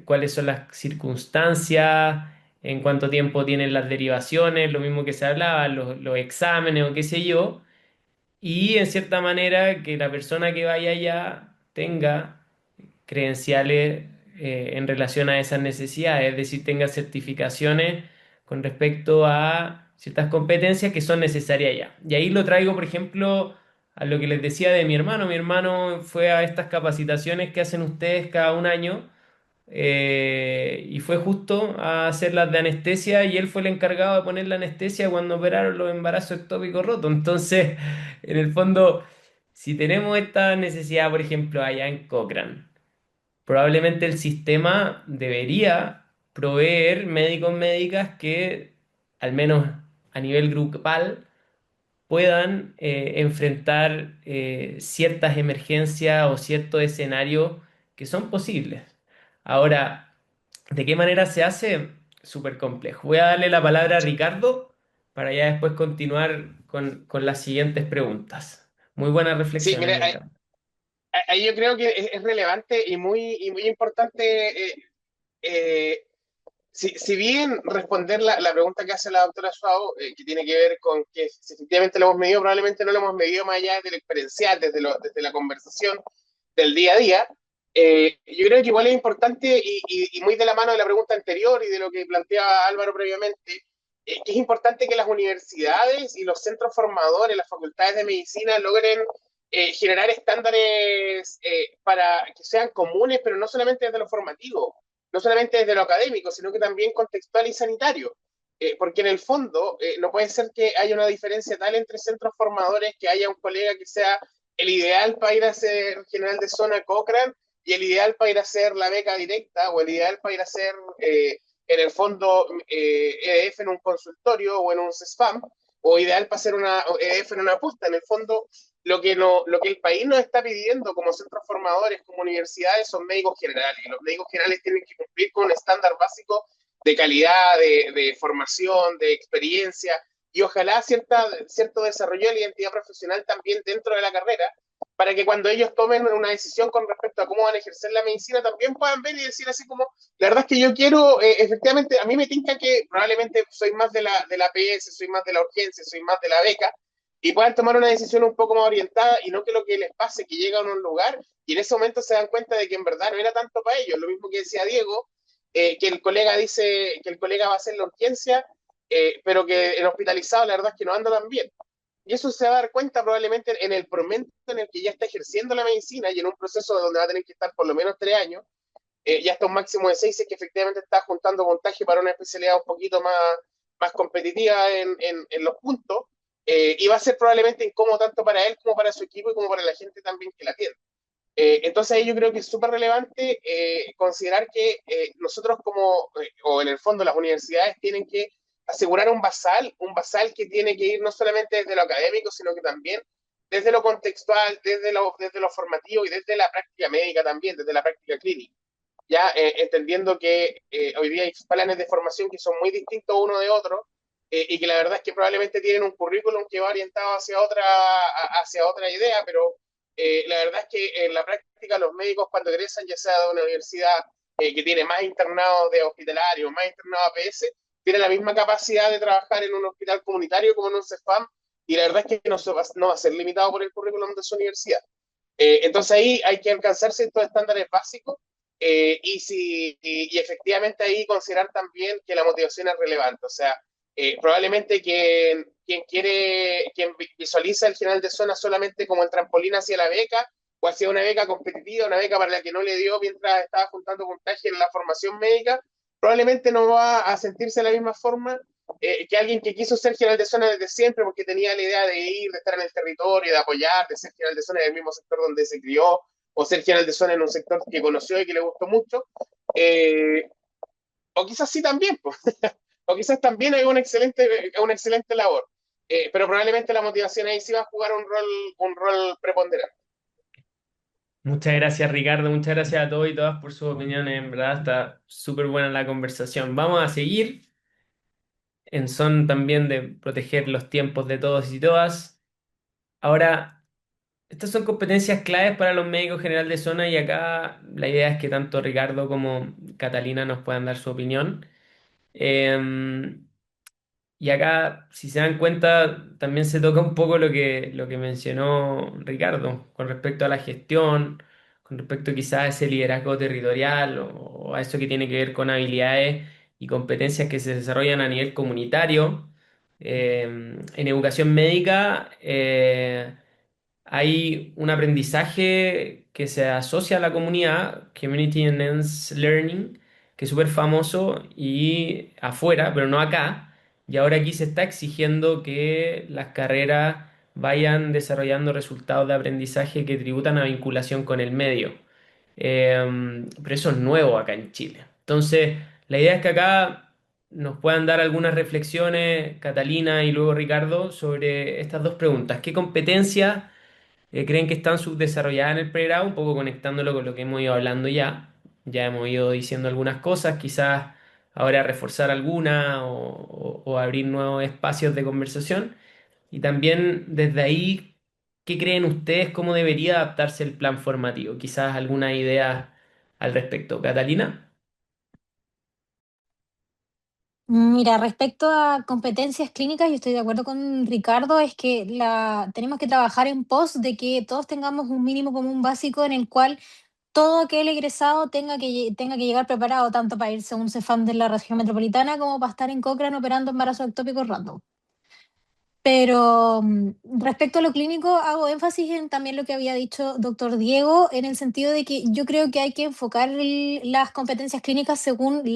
cuáles son las circunstancias, en cuánto tiempo tienen las derivaciones, lo mismo que se hablaba, los exámenes o qué sé yo, y en cierta manera que la persona que vaya allá tenga credenciales en relación a esas necesidades, es decir, tenga certificaciones con respecto a ciertas competencias que son necesarias ya. Y ahí lo traigo, por ejemplo, a lo que les decía de mi hermano. Mi hermano fue a estas capacitaciones que hacen ustedes cada un año y fue justo a hacer las de anestesia y él fue el encargado de poner la anestesia cuando operaron los embarazos ectópicos rotos. Entonces, en el fondo, si tenemos esta necesidad, por ejemplo, allá en Cochrane, probablemente el sistema debería proveer médicos médicas que, al menos a nivel grupal, puedan enfrentar ciertas emergencias o ciertos escenarios que son posibles. Ahora, ¿de qué manera se hace? Súper complejo. Voy a darle la palabra a Ricardo para ya después continuar con las siguientes preguntas. Muy buenas Sí, reflexiones, mira, me encanta. ahí yo creo que es relevante y muy importante. eh, si bien responder la pregunta que hace la doctora Schwab, que tiene que ver con que si efectivamente lo hemos medido, probablemente no lo hemos medido más allá de lo experiencial, desde la conversación del día a día, yo creo que igual es importante y muy de la mano de la pregunta anterior y de lo que planteaba Álvaro previamente, que es importante que las universidades y los centros formadores, las facultades de medicina logren generar estándares para que sean comunes, pero no solamente desde lo formativo, no solamente desde lo académico, sino que también contextual y sanitario. Porque en el fondo no puede ser que haya una diferencia tal entre centros formadores que haya un colega que sea el ideal para ir a ser general de zona Cochrane y el ideal para ir a hacer la beca directa o el ideal para ir a hacer en el fondo EDF en un consultorio o en un CESFAM o ideal para hacer una EDF en una puesta. En el fondo, lo que, no, lo que el país nos está pidiendo como centros formadores, como universidades, son médicos generales. Y los médicos generales tienen que cumplir con un estándar básico de calidad, de formación, de experiencia y ojalá cierto desarrollo de la identidad profesional también dentro de la carrera, para que cuando ellos tomen una decisión con respecto a cómo van a ejercer la medicina, también puedan ver y decir así como, la verdad es que yo quiero, efectivamente, a mí me tinca que probablemente soy más de la PS, soy más de la urgencia, soy más de la beca, y puedan tomar una decisión un poco más orientada y no que lo que les pase, que llegan a un lugar y en ese momento se dan cuenta de que en verdad no era tanto para ellos. Lo mismo que decía Diego, que el colega dice que el colega va a hacer la urgencia, pero que el hospitalizado la verdad es que no anda tan bien. Y eso se va a dar cuenta probablemente en el momento en el que ya está ejerciendo la medicina y en un proceso donde va a tener que estar por lo menos 3 años, ya hasta un máximo de 6, es que efectivamente está juntando contagio para una especialidad un poquito más competitiva en los puntos, y va a ser probablemente incómodo tanto para él como para su equipo y como para la gente también que la tiene. Entonces ahí yo creo que es súper relevante considerar que nosotros como, o en el fondo las universidades tienen que asegurar un basal que tiene que ir no solamente desde lo académico, sino que también desde lo contextual, desde lo formativo y desde la práctica médica también, desde la práctica clínica. Ya entendiendo que hoy día hay planes de formación que son muy distintos uno de otro, y que la verdad es que probablemente tienen un currículum que va orientado hacia otra idea, pero la verdad es que en la práctica los médicos cuando egresan, ya sea de una universidad que tiene más internados de hospitalario, más internados APS, tienen la misma capacidad de trabajar en un hospital comunitario como en un CEFAM, y la verdad es que no va a ser limitado por el currículum de su universidad. Entonces ahí hay que alcanzar ciertos estándares básicos, y efectivamente ahí considerar también que la motivación es relevante. O sea, probablemente quien visualiza el general de zona solamente como el trampolín hacia la beca o hacia una beca competitiva, una beca para la que no le dio mientras estaba juntando contagio en la formación médica, probablemente no va a sentirse de la misma forma que alguien que quiso ser general de zona desde siempre porque tenía la idea de ir, de estar en el territorio, de apoyar, de ser general de zona en el mismo sector donde se crió, o ser general de zona en un sector que conoció y que le gustó mucho. Eh, o quizás sí también, pues. O quizás también hay una excelente labor. Pero probablemente la motivación ahí sí va a jugar un rol preponderante. Muchas gracias, Ricardo. Muchas gracias a todos y todas por sus opiniones. En verdad está súper buena la conversación. Vamos a seguir en son también de proteger los tiempos de todos y todas. Ahora, estas son competencias claves para los médicos general de zona y acá la idea es que tanto Ricardo como Catalina nos puedan dar su opinión. Em, Y acá, si se dan cuenta, también se toca un poco lo que mencionó Ricardo con respecto a la gestión, con respecto quizás a ese liderazgo territorial o a eso que tiene que ver con habilidades y competencias que se desarrollan a nivel comunitario. En educación médica, hay un aprendizaje que se asocia a la comunidad, Community Enhanced Learning, que es súper famoso y afuera, pero no acá. Y ahora aquí se está exigiendo que las carreras vayan desarrollando resultados de aprendizaje que tributan a vinculación con el medio. Pero eso es nuevo acá en Chile. Entonces, la idea es que acá nos puedan dar algunas reflexiones, Catalina y luego Ricardo, sobre estas dos preguntas. ¿Qué competencias creen que están subdesarrolladas en el pregrado? Un poco conectándolo con lo que hemos ido hablando ya. Ya hemos ido diciendo algunas cosas, quizás ahora reforzar alguna o abrir nuevos espacios de conversación. Y también desde ahí, ¿qué creen ustedes cómo debería adaptarse el plan formativo? Quizás alguna idea al respecto. Catalina. Mira, respecto a competencias clínicas, yo estoy de acuerdo con Ricardo, es que tenemos que trabajar en pos de que todos tengamos un mínimo común básico en el cual todo aquel egresado tenga que llegar preparado tanto para irse a un CEFAM de la región metropolitana como para estar en Cochrane operando embarazos ectópicos random. Pero respecto a lo clínico, hago énfasis en también lo que había dicho doctor Diego, en el sentido de que yo creo que hay que enfocar las competencias clínicas según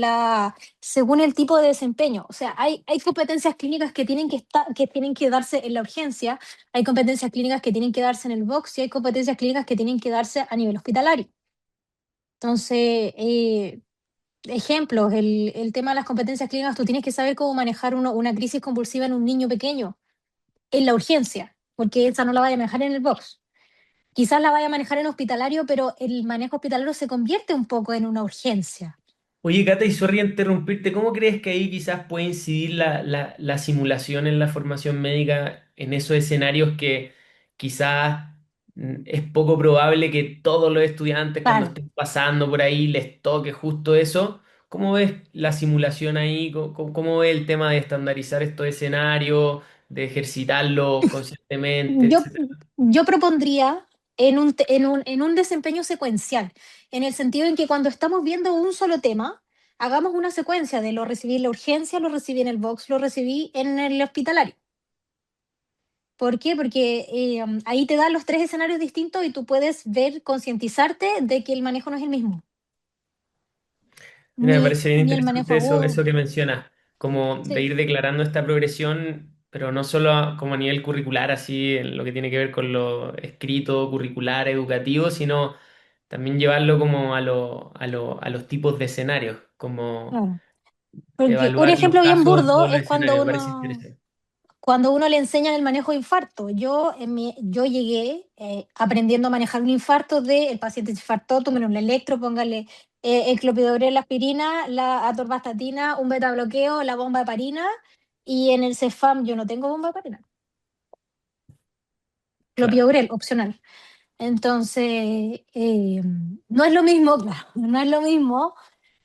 el tipo de desempeño. O sea, hay competencias clínicas que tienen que darse en la urgencia, hay competencias clínicas que tienen que darse en el box y hay competencias clínicas que tienen que darse a nivel hospitalario. Entonces, ejemplos, el tema de las competencias clínicas, tú tienes que saber cómo manejar una crisis convulsiva en un niño pequeño en la urgencia, porque esa no la vaya a manejar en el box. Quizás la vaya a manejar en hospitalario, pero el manejo hospitalario se convierte un poco en una urgencia. Oye, Cata, y sorry interrumpirte, ¿cómo crees que ahí quizás puede incidir la simulación en la formación médica en esos escenarios que quizás es poco probable que todos los estudiantes cuando Claro. estén pasando por ahí les toque justo eso. ¿Cómo ves la simulación ahí? ¿Cómo ves el tema de estandarizar estos escenarios, de ejercitarlos conscientemente, Yo, etcétera? yo propondría en un desempeño secuencial, en el sentido en que cuando estamos viendo un solo tema, hagamos una secuencia de lo recibí en la urgencia, lo recibí en el box, lo recibí en el hospitalario. ¿Por qué? Porque ahí te dan los tres escenarios distintos y tú puedes ver, concientizarte de que el manejo no es el mismo, Mira, me parece bien ni el manejo interesante eso agudo. que mencionas, como de Sí, ir declarando esta progresión, pero no solo como a nivel curricular, así en lo que tiene que ver con lo escrito, curricular, educativo, sino también llevarlo como a los tipos de escenarios, como claro. Porque un evaluar los ejemplo bien casos, burdo todos los es escenarios, me parece interesante. cuando uno le enseña el manejo de infarto. Yo llegué aprendiendo a manejar un infarto de el paciente se infartó, tómale un electro, póngale el clopidogrel, la aspirina, la atorvastatina, un beta bloqueo, la bomba de parina, y en el Cefam yo no tengo bomba de parina. Claro. Clopidogrel, opcional. Entonces, no es lo mismo, claro, no es lo mismo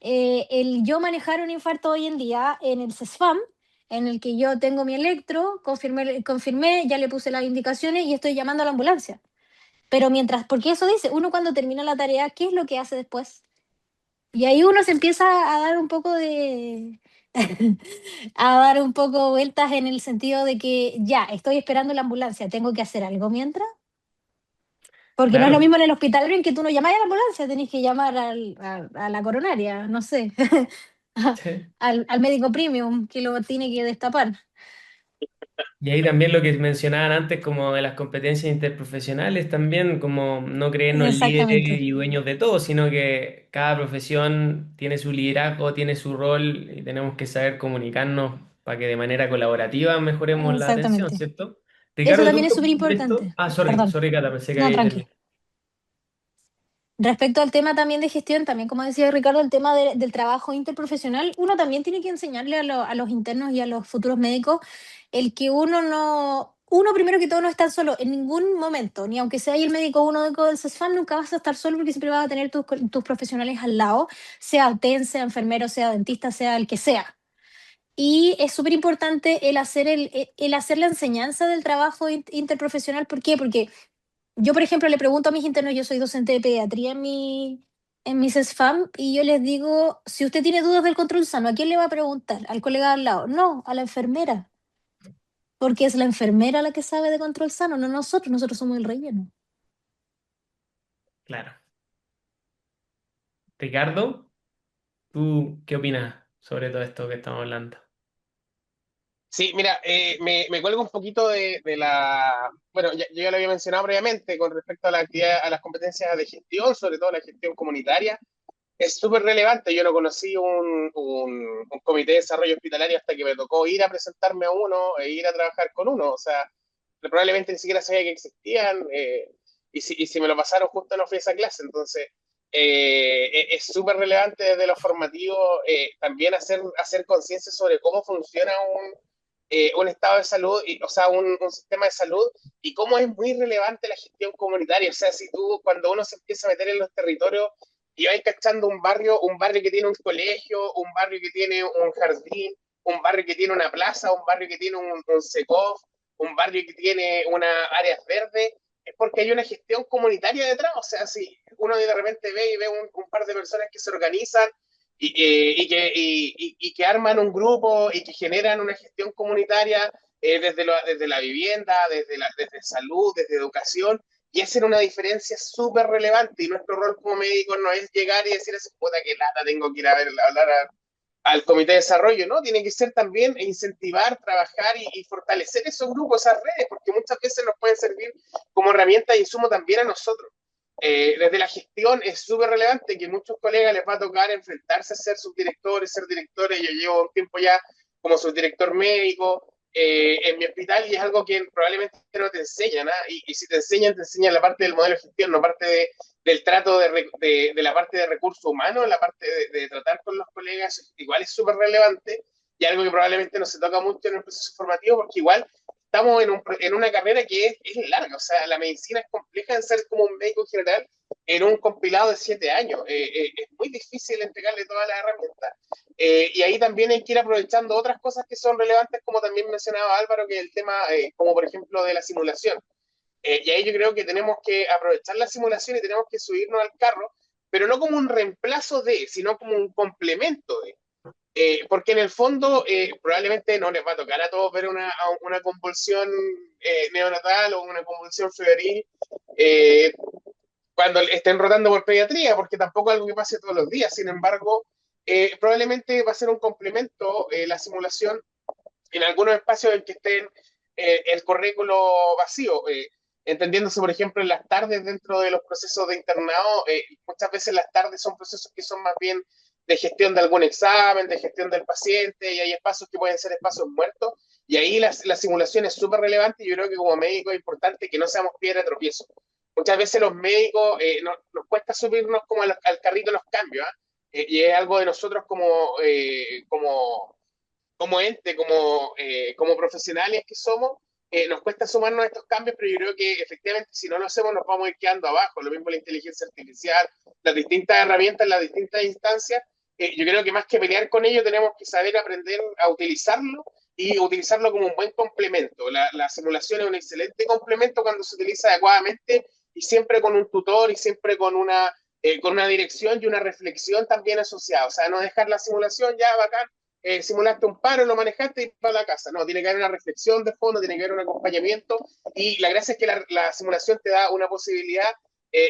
el yo manejar un infarto hoy en día en el CESFAM, en el que yo tengo mi electro, confirmé, ya le puse las indicaciones y estoy llamando a la ambulancia. Pero mientras, porque eso dice, uno cuando termina la tarea, ¿qué es lo que hace después? Y ahí uno se empieza a dar un poco de... a dar un poco vueltas en el sentido de que ya, estoy esperando la ambulancia, ¿tengo que hacer algo mientras? Porque no es lo Claro. mismo en el hospital en que tú no llamas a la ambulancia, tenés que llamar a la coronaria, no sé, Sí. al médico premium que lo tiene que destapar. Y ahí también lo que mencionaban antes, como de las competencias interprofesionales, también como no creernos líderes Exactamente, y dueños de todo, sino que cada profesión tiene su liderazgo, tiene su rol y tenemos que saber comunicarnos para que de manera colaborativa mejoremos la atención, exactamente. ¿cierto? Eso Ricardo, ¿tú también qué es súper opinas de esto? importante. Ah, sorry, Perdón, sorry, Cata, pensé que no, había tranqui. terminado. Respecto al tema también de gestión, también como decía Ricardo, el tema del trabajo interprofesional, uno también tiene que enseñarle a los internos y a los futuros médicos el que uno no, uno primero que todo no está solo en ningún momento, ni aunque sea ahí el médico uno del CESFAM, nunca vas a estar solo porque siempre vas a tener tus profesionales al lado, sea TEN, sea enfermero, sea dentista, sea el que sea. Y es súper importante el hacer la enseñanza del trabajo interprofesional. ¿Por qué? Porque yo, por ejemplo, le pregunto a mis internos, yo soy docente de pediatría en mi CESFAM, y yo les digo, si usted tiene dudas del control sano, ¿a quién le va a preguntar? ¿Al colega de al lado? No, a la enfermera, porque es la enfermera la que sabe de control sano, no nosotros, nosotros somos el relleno. Claro. Ricardo, ¿tú qué opinas sobre todo esto que estamos hablando? Sí, mira, me cuelgo un poquito de la, bueno, yo ya lo había mencionado previamente con respecto a la actividad, a las competencias de gestión, sobre todo la gestión comunitaria. Es súper relevante. Yo no conocí un comité de desarrollo hospitalario hasta que me tocó ir a presentarme a uno e ir a trabajar con uno. O sea, probablemente ni siquiera sabía que existían, y si me lo pasaron justo no fui a esa clase. Entonces, es súper relevante desde lo formativo, también hacer conciencia sobre cómo funciona un estado de salud, o sea, un sistema de salud, y cómo es muy relevante la gestión comunitaria. O sea, si tú, cuando uno se empieza a meter en los territorios y vais cachando un barrio que tiene un colegio, un barrio que tiene un jardín, un barrio que tiene una plaza, un barrio que tiene un SECOF, un barrio que tiene unas áreas verdes, es porque hay una gestión comunitaria detrás. O sea, si uno de repente ve y ve un par de personas que se organizan y que arman un grupo y que generan una gestión comunitaria, desde la vivienda, desde salud, desde educación, y hacer una diferencia súper relevante. Y nuestro rol como médicos no es llegar y decir así, puta que lata, tengo que ir a ver, a hablar al comité de desarrollo, ¿no? Tiene que ser también incentivar, trabajar y fortalecer esos grupos, esas redes, porque muchas veces nos pueden servir como herramienta de insumo también a nosotros. Desde la gestión es súper relevante que muchos colegas les va a tocar enfrentarse a ser subdirectores, ser directores. Yo llevo un tiempo ya como subdirector médico en mi hospital, y es algo que probablemente no te enseñan, ¿eh? Y si te enseñan la parte del modelo de gestión, no parte del trato de la parte de recursos humanos, la parte de tratar con los colegas, igual es súper relevante, y algo que probablemente no se toca mucho en el proceso formativo, porque igual estamos en una carrera que es larga, o sea, la medicina es compleja en ser como un médico general en un compilado de 7 años. Es muy difícil entregarle todas las herramientas. Y ahí también hay que ir aprovechando otras cosas que son relevantes, como también mencionaba Álvaro, que es el tema, como por ejemplo, de la simulación. Y ahí yo creo que tenemos que aprovechar la simulación y tenemos que subirnos al carro, pero no como un reemplazo de, sino como un complemento de. Porque en el fondo probablemente no les va a tocar a todos ver una convulsión neonatal o una convulsión febril eh, cuando estén rotando por pediatría, porque tampoco es algo que pase todos los días. Sin embargo, probablemente va a ser un complemento la simulación en algunos espacios en que estén el currículo vacío. Entendiéndose, por ejemplo, en las tardes dentro de los procesos de internado, muchas veces las tardes son procesos que son más bien de gestión de algún examen, de gestión del paciente, y hay espacios que pueden ser espacios muertos, y ahí la simulación es súper relevante, y yo creo que como médico es importante que no seamos piedra de tropiezo. Muchas veces los médicos nos cuesta subirnos como al carrito de los cambios, ¿eh? Y es algo de nosotros como ente, como profesionales que somos, nos cuesta sumarnos a estos cambios, pero yo creo que efectivamente si no lo hacemos nos vamos a ir quedando abajo. Lo mismo la inteligencia artificial, las distintas herramientas, las distintas instancias. Yo creo que más que pelear con ello tenemos que saber aprender a utilizarlo y utilizarlo como un buen complemento. La simulación es un excelente complemento cuando se utiliza adecuadamente y siempre con un tutor y siempre con una dirección y una reflexión también asociada. O sea, no dejar la simulación ya bacán, simulaste un paro, lo manejaste y para la casa. No, tiene que haber una reflexión de fondo, tiene que haber un acompañamiento y la gracia es que la simulación te da una posibilidad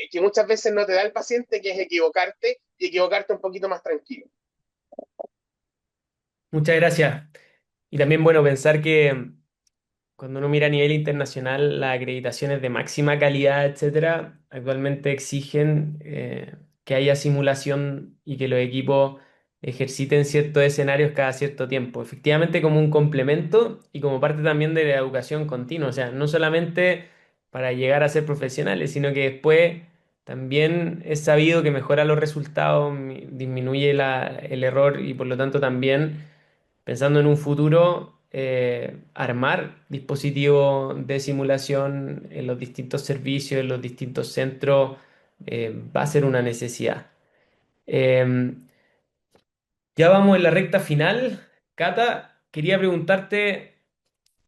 que muchas veces no te da el paciente, que es equivocarte y equivocarte un poquito más tranquilo. Muchas gracias. Y también, bueno, pensar que cuando uno mira a nivel internacional, las acreditaciones de máxima calidad, etcétera, actualmente exigen que haya simulación y que los equipos ejerciten ciertos escenarios cada cierto tiempo. Efectivamente, como un complemento y como parte también de la educación continua. O sea, no solamente para llegar a ser profesionales, sino que después también es sabido que mejora los resultados, disminuye el error y por lo tanto también pensando en un futuro, armar dispositivos de simulación en los distintos servicios, en los distintos centros, va a ser una necesidad. Eh, ya vamos en la recta final. Cata, quería preguntarte,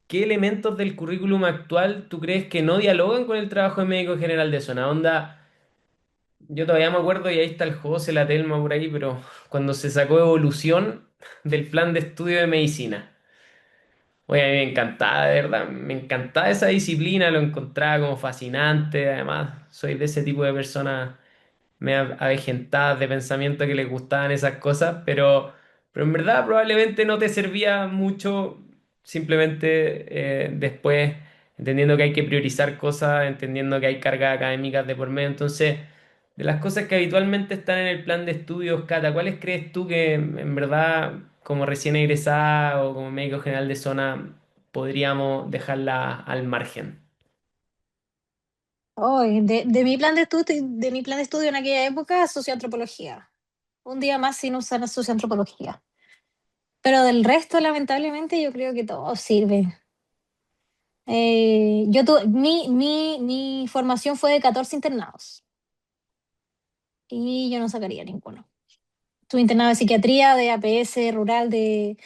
¿qué elementos del currículum actual tú crees que no dialogan con el trabajo de médico general de zona? Onda, yo todavía me acuerdo, y ahí está el José, la Telma por ahí, pero cuando se sacó evolución del plan de estudio de medicina. Oye, a mí me encantaba, de verdad, me encantaba esa disciplina, lo encontraba como fascinante, además soy de ese tipo de personas me avejentadas de pensamiento que les gustaban esas cosas, pero en verdad probablemente no te servía mucho, simplemente después entendiendo que hay que priorizar cosas, entendiendo que hay cargas académicas de por medio. Entonces, de las cosas que habitualmente están en el plan de estudios, Cata, ¿cuáles crees tú que en verdad como recién egresada o como médico general de zona podríamos dejarla al margen? Hoy, de mi plan de estudio en aquella época, socioantropología. Un día más sin usar socioantropología. Pero del resto, lamentablemente, yo creo que todo sirve. Mi formación fue de 14 internados y yo no sacaría ninguno. Tuve internado de psiquiatría, de APS, rural, de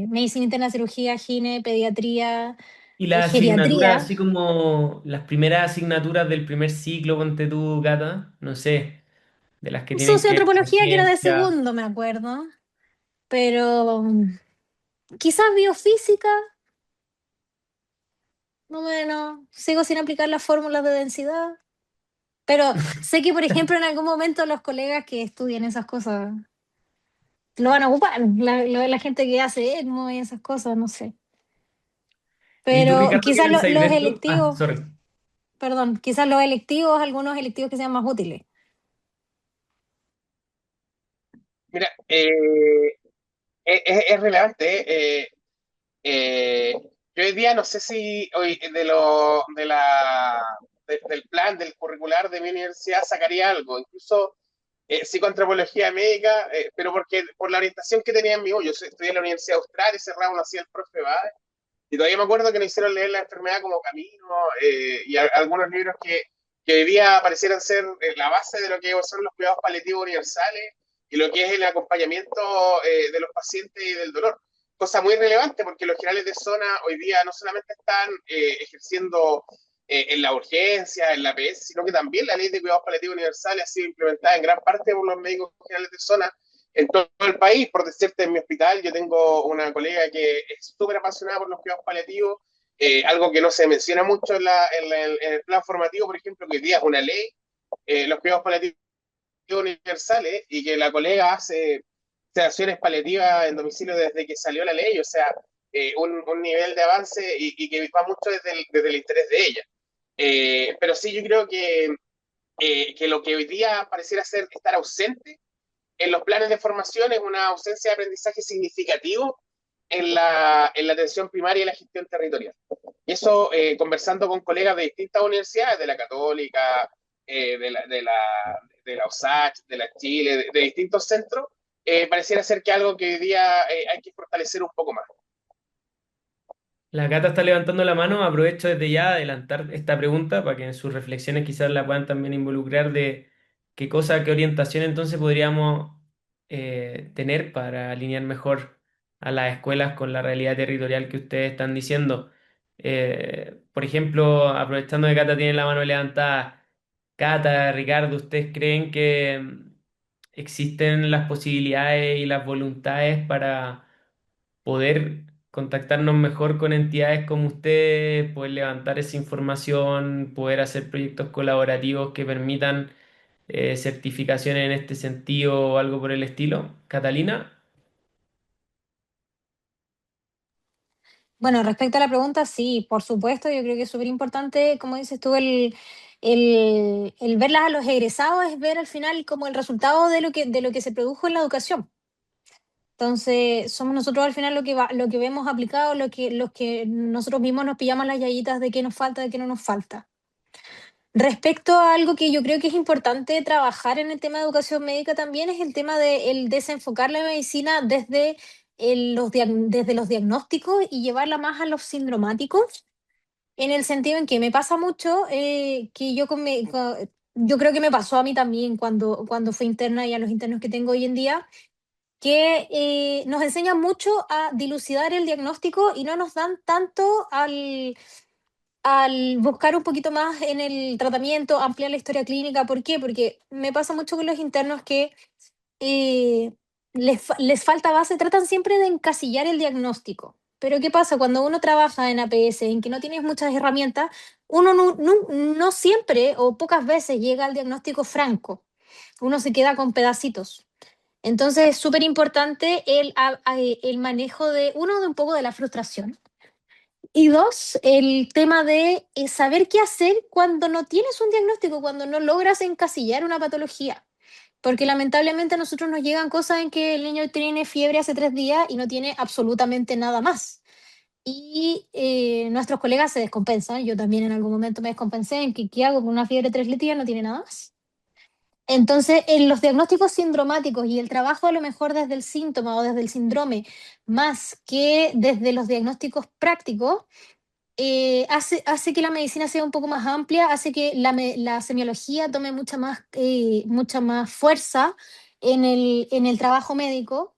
medicina interna, cirugía, gine, pediatría, Y las asignaturas, geriatría. así como las primeras asignaturas del primer ciclo, ponte tú, Cata, no sé, de las que tienen que ver con Socioantropología, que era de ciencia. segundo, me acuerdo. Pero quizás biofísica, no bueno, sigo sin aplicar las fórmulas de densidad. Pero sé que, por ejemplo, en algún momento los colegas que estudian esas cosas lo van a ocupar, la gente que hace ECMO y esas cosas, no sé. ¿Y tú, Pero Ricardo, qué quizás pensáis de los esto? Ah, electivos, sorry. perdón, quizás los electivos, algunos electivos que sean más útiles. Mira, es relevante. Eh, yo hoy día no sé si hoy del plan, del curricular de mi universidad sacaría algo, incluso psicoantropología médica, pero por la orientación que tenía en mi yo estudié en la Universidad Austral, ese ramo lo hacía el profe Bade, Y todavía me acuerdo que nos hicieron leer La enfermedad como camino, y algunos libros que hoy día parecieran ser la base de lo que son los cuidados paliativos universales y lo que es el acompañamiento de los pacientes y del dolor. Cosa muy relevante porque los generales de zona hoy día no solamente están ejerciendo en la urgencia, en la APS, sino que también la ley de cuidados paliativos universales ha sido implementada en gran parte por los médicos generales de zona en todo el país. Por decirte, en mi hospital yo tengo una colega que es súper apasionada por los cuidados paliativos, algo que no se menciona mucho en el plan formativo, por ejemplo, que hoy día es una ley, los cuidados paliativos universales, y que la colega hace sedaciones paliativas en domicilio desde que salió la ley, o sea, un nivel de avance y que va mucho desde el interés de ella. Pero sí, yo creo que lo que hoy día pareciera ser estar ausente en los planes de formación es una ausencia de aprendizaje significativo en la atención primaria y la gestión territorial. Y eso, conversando con colegas de distintas universidades, de la Católica, de la USACH, de la Chile, de distintos centros, pareciera ser que algo que hoy día hay que fortalecer un poco más. La Cata está levantando la mano, aprovecho desde ya a adelantar esta pregunta para que en sus reflexiones quizás la puedan también involucrar de qué cosa, qué orientación entonces podríamos tener para alinear mejor a las escuelas con la realidad territorial que ustedes están diciendo. Por ejemplo, aprovechando que Cata tiene la mano levantada, Cata, Ricardo, ¿ustedes creen que existen las posibilidades y las voluntades para poder contactarnos mejor con entidades como ustedes, poder levantar esa información, poder hacer proyectos colaborativos que permitan certificaciones en este sentido o algo por el estilo? Catalina. Bueno, respecto a la pregunta, sí, por supuesto, yo creo que es súper importante, como dices tú, el verlas a los egresados es ver al final como el resultado de lo que se produjo en la educación. Entonces, somos nosotros al final lo que vemos aplicado, los que nosotros mismos nos pillamos las yayitas de qué nos falta, de qué no nos falta. Respecto a algo que yo creo que es importante trabajar en el tema de educación médica también es el tema de el desenfocar la medicina desde, desde los diagnósticos y llevarla más a los sindromáticos, en el sentido en que me pasa mucho que yo creo que me pasó a mí también cuando fui interna y a los internos que tengo hoy en día, que nos enseñan mucho a dilucidar el diagnóstico y no nos dan tanto al buscar un poquito más en el tratamiento, ampliar la historia clínica. ¿Por qué? Porque me pasa mucho con los internos que eh, les falta base, tratan siempre de encasillar el diagnóstico. Pero ¿qué pasa? Cuando uno trabaja en APS, en que no tienes muchas herramientas, uno no siempre o pocas veces llega al diagnóstico franco. Uno se queda con pedacitos. Entonces es súper importante el manejo de, uno, de un poco de la frustración. Y dos, el tema de saber qué hacer cuando no tienes un diagnóstico, cuando no logras encasillar una patología. Porque lamentablemente a nosotros nos llegan cosas en que el niño tiene fiebre hace 3 días y no tiene absolutamente nada más. Y nuestros colegas se descompensan. Yo también en algún momento me descompensé en que qué hago con una fiebre de 3 días, no tiene nada más. Entonces, en los diagnósticos sindromáticos y el trabajo a lo mejor desde el síntoma o desde el síndrome, más que desde los diagnósticos prácticos, hace que la medicina sea un poco más amplia, hace que la semiología tome mucha más fuerza en el trabajo médico,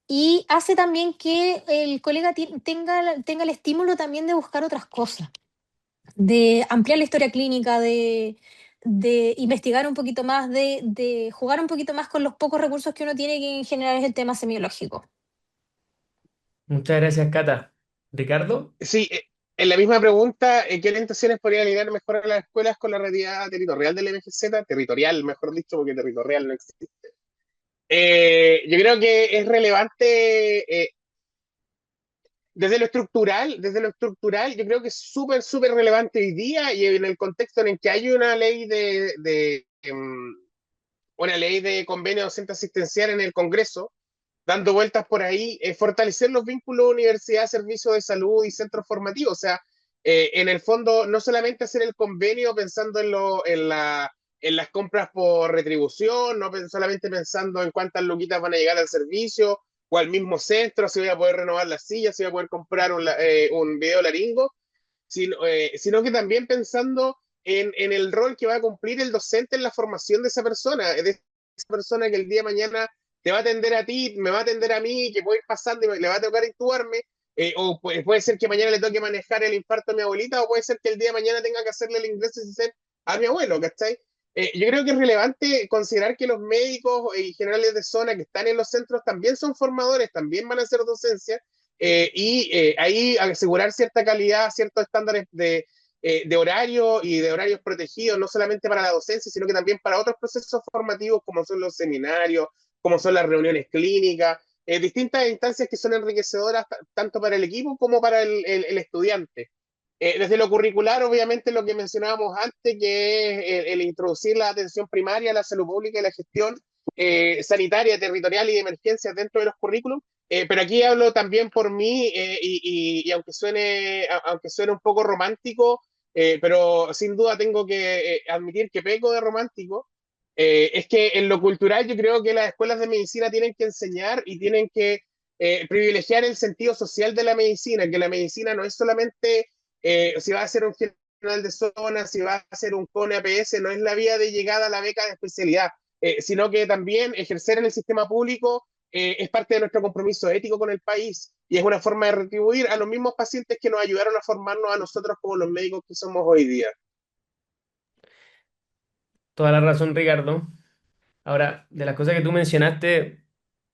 y hace también que el colega tenga el estímulo también de buscar otras cosas, de ampliar la historia clínica, de investigar un poquito más, de jugar un poquito más con los pocos recursos que uno tiene, que en general es el tema semiológico. Muchas gracias, Cata. Ricardo. Sí, en la misma pregunta, ¿qué orientaciones podrían alinear mejor a las escuelas con la realidad territorial del MGZ? Territorial, mejor dicho, porque territorial no existe. Yo creo que es relevante desde lo estructural, yo creo que es súper, súper relevante hoy día y en el contexto en el que hay una ley de convenio docente asistencial en el Congreso, dando vueltas por ahí, fortalecer los vínculos universidad, servicio de salud y centros formativos. O sea, en el fondo, no solamente hacer el convenio pensando en las compras por retribución, no solamente pensando en cuántas luquitas van a llegar al servicio o al mismo centro, si voy a poder renovar las sillas, si voy a poder comprar un video laringo, sino que también pensando en el rol que va a cumplir el docente en la formación de de esa persona que el día de mañana te va a atender a ti, me va a atender a mí, que puede ir pasando y le va a tocar intubarme, o puede ser que mañana le toque manejar el infarto a mi abuelita, o puede ser que el día de mañana tenga que hacerle el ingreso a mi abuelo, ¿cachai? Yo creo que es relevante considerar que los médicos y generales de zona que están en los centros también son formadores, también van a hacer docencia, ahí asegurar cierta calidad, ciertos estándares de horario y de horarios protegidos, no solamente para la docencia, sino que también para otros procesos formativos como son los seminarios, como son las reuniones clínicas, distintas instancias que son enriquecedoras tanto para el equipo como para el estudiante. Desde lo curricular, obviamente, lo que mencionábamos antes, que es el introducir la atención primaria, la salud pública y la gestión sanitaria, territorial y de emergencias dentro de los currículums. Pero aquí hablo también por mí, y aunque suene un poco romántico, pero sin duda tengo que admitir que peco de romántico, es que en lo cultural yo creo que las escuelas de medicina tienen que enseñar y tienen que privilegiar el sentido social de la medicina, que la medicina no es solamente si va a ser un general de zona, si va a ser un CONE APS, no es la vía de llegada a la beca de especialidad, sino que también ejercer en el sistema público es parte de nuestro compromiso ético con el país y es una forma de retribuir a los mismos pacientes que nos ayudaron a formarnos a nosotros como los médicos que somos hoy día. Toda la razón, Ricardo. Ahora, de las cosas que tú mencionaste,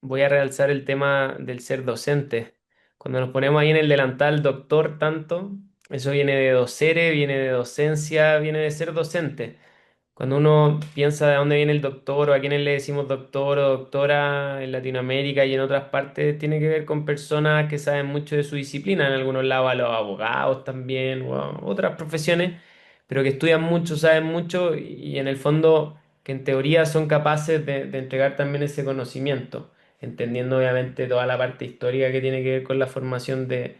voy a realzar el tema del ser docente. Cuando nos ponemos ahí en el delantal doctor tanto, eso viene de docere, viene de docencia, viene de ser docente. Cuando uno piensa de dónde viene el doctor o a quiénes le decimos doctor o doctora en Latinoamérica y en otras partes, tiene que ver con personas que saben mucho de su disciplina, en algunos lados a los abogados también o a otras profesiones, pero que estudian mucho, saben mucho y en el fondo que en teoría son capaces de entregar también ese conocimiento, entendiendo obviamente toda la parte histórica que tiene que ver con la formación de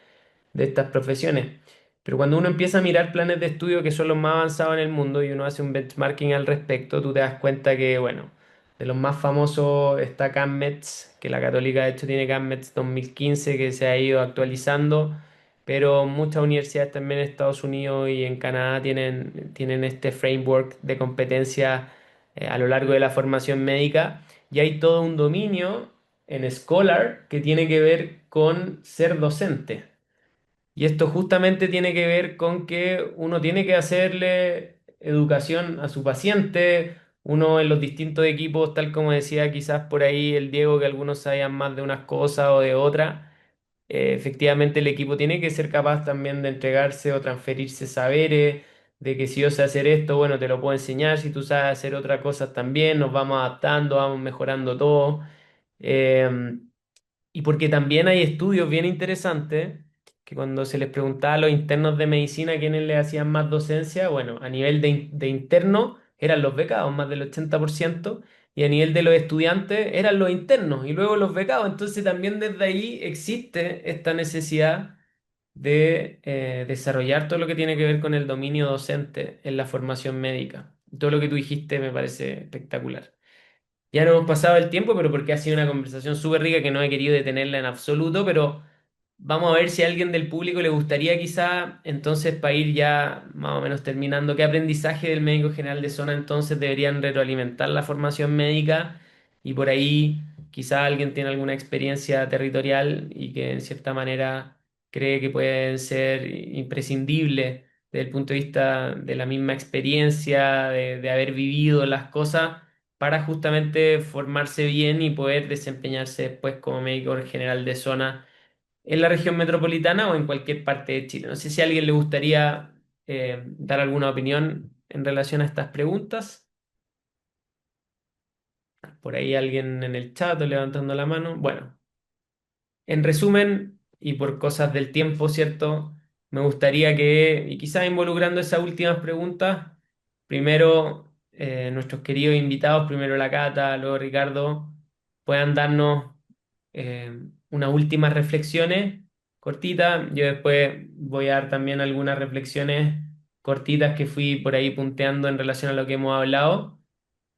estas profesiones. Pero cuando uno empieza a mirar planes de estudio que son los más avanzados en el mundo y uno hace un benchmarking al respecto, tú te das cuenta que, bueno, de los más famosos está CAMMETS, que la Católica de hecho tiene CAMMETS 2015 que se ha ido actualizando, pero muchas universidades también en Estados Unidos y en Canadá tienen este framework de competencia a lo largo de la formación médica y hay todo un dominio en Scholar que tiene que ver con ser docente. Y esto justamente tiene que ver con que uno tiene que hacerle educación a su paciente, uno en los distintos equipos, tal como decía quizás por ahí el Diego, que algunos sabían más de unas cosas o de otras, efectivamente el equipo tiene que ser capaz también de entregarse o transferirse saberes, de que si yo sé hacer esto, bueno, te lo puedo enseñar, si tú sabes hacer otras cosas también, nos vamos adaptando, vamos mejorando todo. Em, y porque también hay estudios bien interesantes que cuando se les preguntaba a los internos de medicina quiénes le hacían más docencia, bueno, a nivel de interno eran los becados, más del 80%, y a nivel de los estudiantes eran los internos y luego los becados. Entonces también desde ahí existe esta necesidad de desarrollar todo lo que tiene que ver con el dominio docente en la formación médica. Todo lo que tú dijiste me parece espectacular. Ya no hemos pasado el tiempo, pero porque ha sido una conversación súper rica que no he querido detenerla en absoluto, pero vamos a ver si a alguien del público le gustaría quizá, entonces para ir ya más o menos terminando, ¿qué aprendizaje del médico general de zona entonces deberían retroalimentar la formación médica? Y por ahí quizá alguien tiene alguna experiencia territorial y que en cierta manera cree que pueden ser imprescindibles desde el punto de vista de la misma experiencia, de haber vivido las cosas para justamente formarse bien y poder desempeñarse después como médico general de zona en la región metropolitana o en cualquier parte de Chile. No sé si a alguien le gustaría dar alguna opinión en relación a estas preguntas. Por ahí alguien en el chat o levantando la mano. Bueno, en resumen, y por cosas del tiempo, ¿cierto? Me gustaría que, y quizás involucrando esas últimas preguntas, primero nuestros queridos invitados, primero la Cata, luego Ricardo, puedan darnos unas últimas reflexiones cortitas. Yo después voy a dar también algunas reflexiones cortitas que fui por ahí punteando en relación a lo que hemos hablado.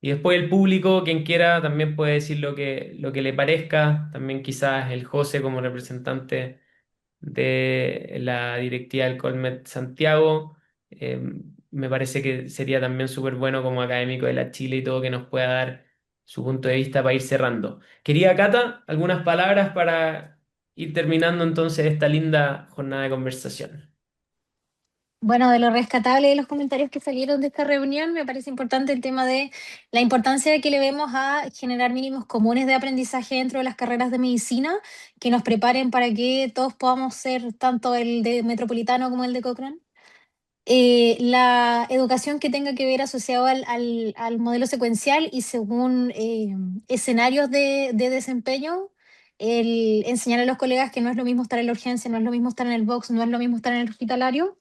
Y después el público, quien quiera, también puede decir lo que le parezca. También quizás el José como representante de la directiva del Colmet Santiago. Eh, Me parece que sería también súper bueno como académico de la Chile y todo que nos pueda dar su punto de vista para ir cerrando. Querida Cata, algunas palabras para ir terminando entonces esta linda jornada de conversación. Bueno, de lo rescatable de los comentarios que salieron de esta reunión, me parece importante el tema de la importancia que le vemos a generar mínimos comunes de aprendizaje dentro de las carreras de medicina, que nos preparen para que todos podamos ser tanto el de Metropolitano como el de Cochrane. La educación que tenga que ver asociado al modelo secuencial y según escenarios de desempeño, el enseñar a los colegas que no es lo mismo estar en la urgencia, no es lo mismo estar en el box, no es lo mismo estar en el hospitalario.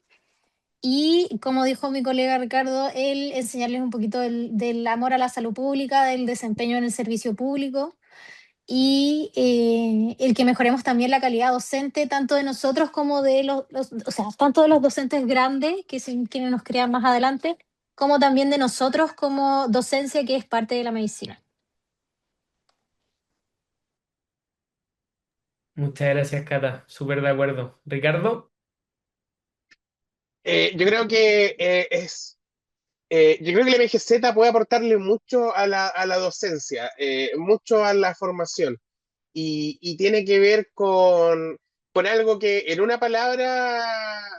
Y como dijo mi colega Ricardo, el enseñarles un poquito del amor a la salud pública, del desempeño en el servicio público y el que mejoremos también la calidad docente, tanto de nosotros como de o sea, tanto de los docentes grandes, que son quienes nos crean más adelante, como también de nosotros como docencia, que es parte de la medicina. Muchas gracias, Cata. Súper de acuerdo. Ricardo. Yo creo que yo creo que la MGZ puede aportarle mucho a a la docencia, mucho a la formación. Y tiene que ver con algo que en una palabra,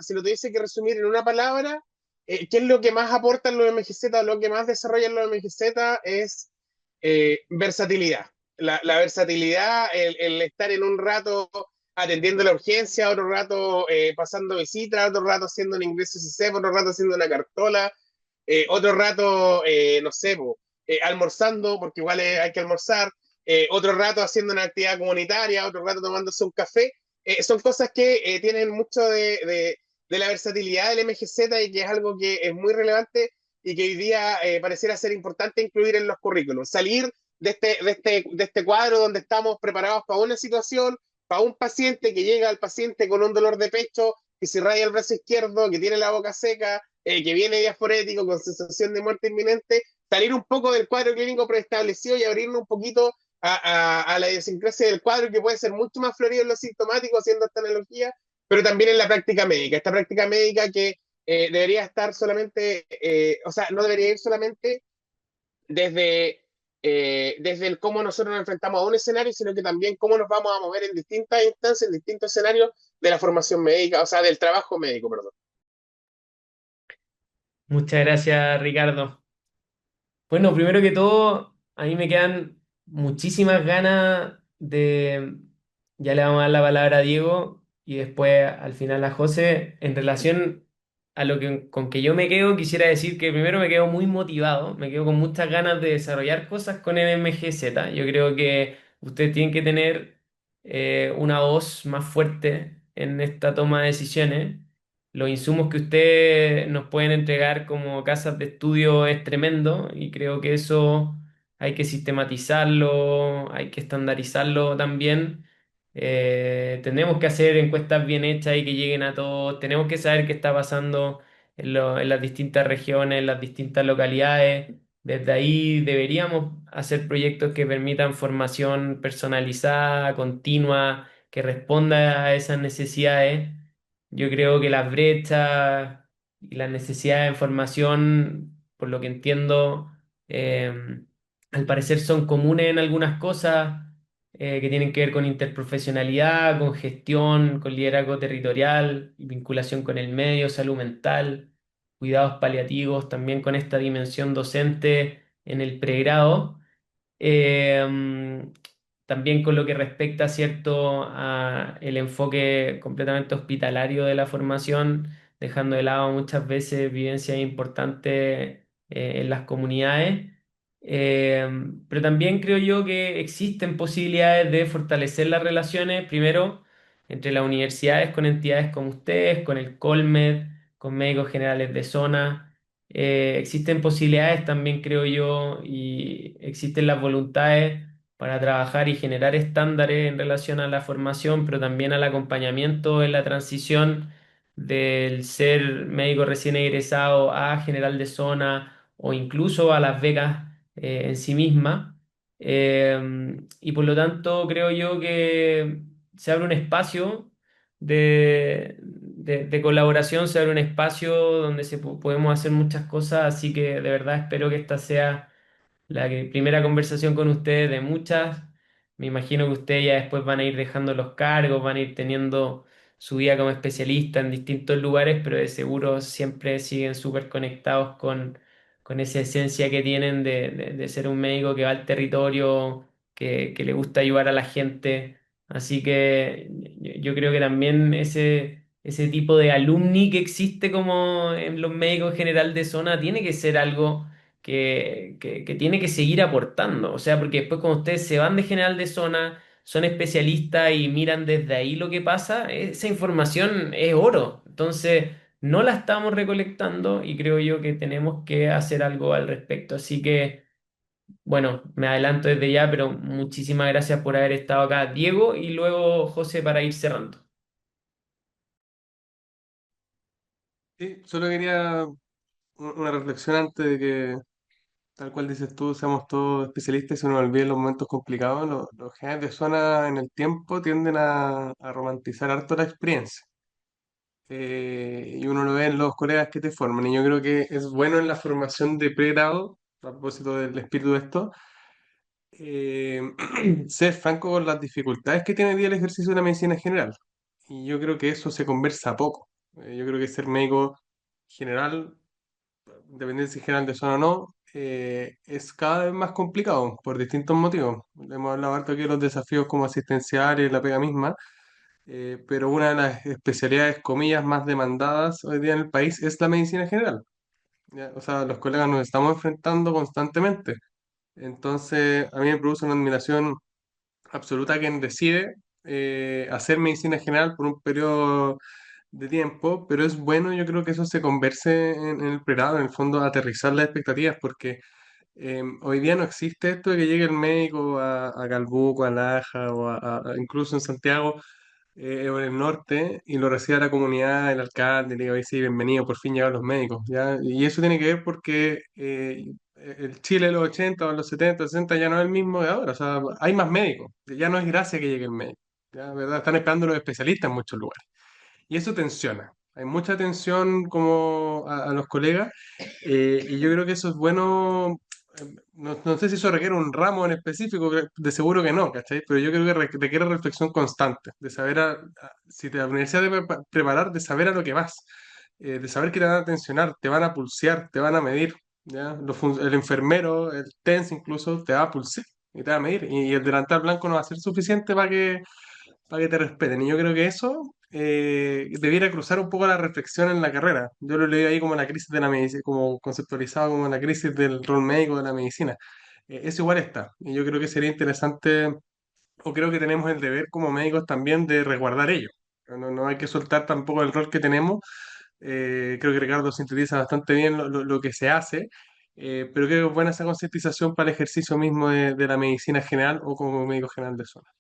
si lo tuviese que resumir en una palabra, ¿qué es lo que más aportan los MGZ, lo que más desarrollan los MGZ? Es versatilidad. La versatilidad, el estar en un rato atendiendo la urgencia, otro rato pasando visita, otro rato haciendo un ingreso CC, otro rato haciendo una cartola, otro rato, no sé, almorzando, porque igual hay que almorzar, otro rato haciendo una actividad comunitaria, otro rato tomándose un café. Son cosas que tienen mucho de la versatilidad del MGZ y que es algo que es muy relevante y que hoy día pareciera ser importante incluir en los currículos. Salir de este cuadro donde estamos preparados para una situación, para un paciente que llega al paciente con un dolor de pecho, que se raya el brazo izquierdo, que tiene la boca seca, que viene diaforético con sensación de muerte inminente, salir un poco del cuadro clínico preestablecido y abrirnos un poquito a la idiosincrasia del cuadro, que puede ser mucho más florido en lo sintomático, haciendo esta analogía, pero también en la práctica médica. Esta práctica médica que debería estar solamente, o sea, no debería ir solamente desde, desde el cómo nosotros nos enfrentamos a un escenario, sino que también cómo nos vamos a mover en distintas instancias, en distintos escenarios de la formación médica, o sea, del trabajo médico, perdón. Muchas gracias, Ricardo. Bueno, primero que todo, a mí me quedan muchísimas ganas de, ya le vamos a dar la palabra a Diego y después al final a José. En relación a lo que con que yo me quedo, quisiera decir que primero me quedo muy motivado, me quedo con muchas ganas de desarrollar cosas con el MGZ. Yo creo que ustedes tienen que tener una voz más fuerte en esta toma de decisiones. Los insumos que ustedes nos pueden entregar como casas de estudio es tremendo y creo que eso hay que sistematizarlo, hay que estandarizarlo también. Tenemos que hacer encuestas bien hechas y que lleguen a todos. Tenemos que saber qué está pasando en las distintas regiones, en las distintas localidades. Desde ahí deberíamos hacer proyectos que permitan formación personalizada, continua, que responda a esas necesidades. Yo creo que las brechas y las necesidades de información, por lo que entiendo, al parecer son comunes en algunas cosas que tienen que ver con interprofesionalidad, con gestión, con liderazgo territorial, vinculación con el medio, salud mental, cuidados paliativos, también con esta dimensión docente en el pregrado. Eh, También con lo que respecta, ¿cierto?, a el enfoque completamente hospitalario de la formación, dejando de lado muchas veces vivencias importantes en las comunidades. Eh, pero también creo yo que existen posibilidades de fortalecer las relaciones, primero, entre las universidades con entidades como ustedes, con el Colmed, con médicos generales de zona. Existen posibilidades también, creo yo, y existen las voluntades para trabajar y generar estándares en relación a la formación, pero también al acompañamiento en la transición del ser médico recién egresado a general de zona o incluso a las becas en sí misma. Y por lo tanto creo yo que se abre un espacio de colaboración, se abre un espacio donde podemos hacer muchas cosas, así que de verdad espero que esta sea primera conversación con ustedes de muchas. Me imagino que ustedes ya después van a ir dejando los cargos, van a ir teniendo su vida como especialista en distintos lugares, pero de seguro siempre siguen súper conectados con esa esencia que tienen de ser un médico que va al territorio, que le gusta ayudar a la gente. Así que yo creo que también ese tipo de alumni que existe como en los médicos general de zona tiene que ser algo que tiene que seguir aportando. O sea, porque después cuando ustedes se van de general de zona, son especialistas y miran desde ahí lo que pasa, esa información es oro. Entonces, no la estamos recolectando y creo yo que tenemos que hacer algo al respecto. Así que, bueno, me adelanto desde ya, pero muchísimas gracias por haber estado acá, Diego, y luego José para ir cerrando. Sí, solo quería una reflexión antes de que, tal cual dices tú, seamos todos especialistas y se nos olviden los momentos complicados. Los generales de zona en el tiempo tienden a romantizar harto la experiencia. Y uno lo ve en los colegas que te forman. Y yo creo que es bueno en la formación de pregrado, a propósito del espíritu de esto, eh, ser franco con las dificultades que tiene hoy día el ejercicio de la medicina general. Y yo creo que eso se conversa poco. Yo creo que ser médico general, dependencia general de zona o no, es cada vez más complicado por distintos motivos. Hemos hablado harto aquí de los desafíos como asistenciales, la pega misma, pero una de las especialidades, comillas, más demandadas hoy día en el país es la medicina general. ¿Ya? O sea, los colegas nos estamos enfrentando constantemente. Entonces, a mí me produce una admiración absoluta quien decide hacer medicina general por un periodo de tiempo, pero es bueno, yo creo que eso se converse en el pregrado, en el fondo, aterrizar las expectativas, porque hoy día no existe esto de que llegue el médico a Calbuco, a Laja o incluso en Santiago o en el norte y lo reciba la comunidad, el alcalde, le diga, "Oye, sí, bienvenido, por fin llegan los médicos, ¿ya?". Y eso tiene que ver porque el Chile de los 80 o los 70 60 ya no es el mismo de ahora, o sea, hay más médicos, ya no es gracia que llegue el médico, ¿ya? ¿Verdad? Están esperando los especialistas en muchos lugares. Y eso tensiona. Hay mucha tensión como a los colegas y yo creo que eso es bueno. No sé si eso requiere un ramo en específico, de seguro que no, ¿cachai? Pero yo creo que requiere reflexión constante, de saber si te la universidad te va a preparar, de saber a lo que vas, de saber que te van a tensionar, te van a pulsear, te van a medir, ¿ya? El enfermero, el TENS incluso, te va a pulsar y te va a medir. Y el delantal blanco no va a ser suficiente para que te respeten. Y yo creo que eso debiera cruzar un poco la reflexión en la carrera. Yo lo leí ahí como la crisis de la medicina, como conceptualizado como la crisis del rol médico de la medicina. Eso igual está. Y yo creo que sería interesante, o creo que tenemos el deber como médicos también de resguardar ello. No hay que soltar tampoco el rol que tenemos. Creo que Ricardo sintetiza bastante bien lo que se hace. Pero creo que es buena esa concientización para el ejercicio mismo de la medicina general o como médico general de zona.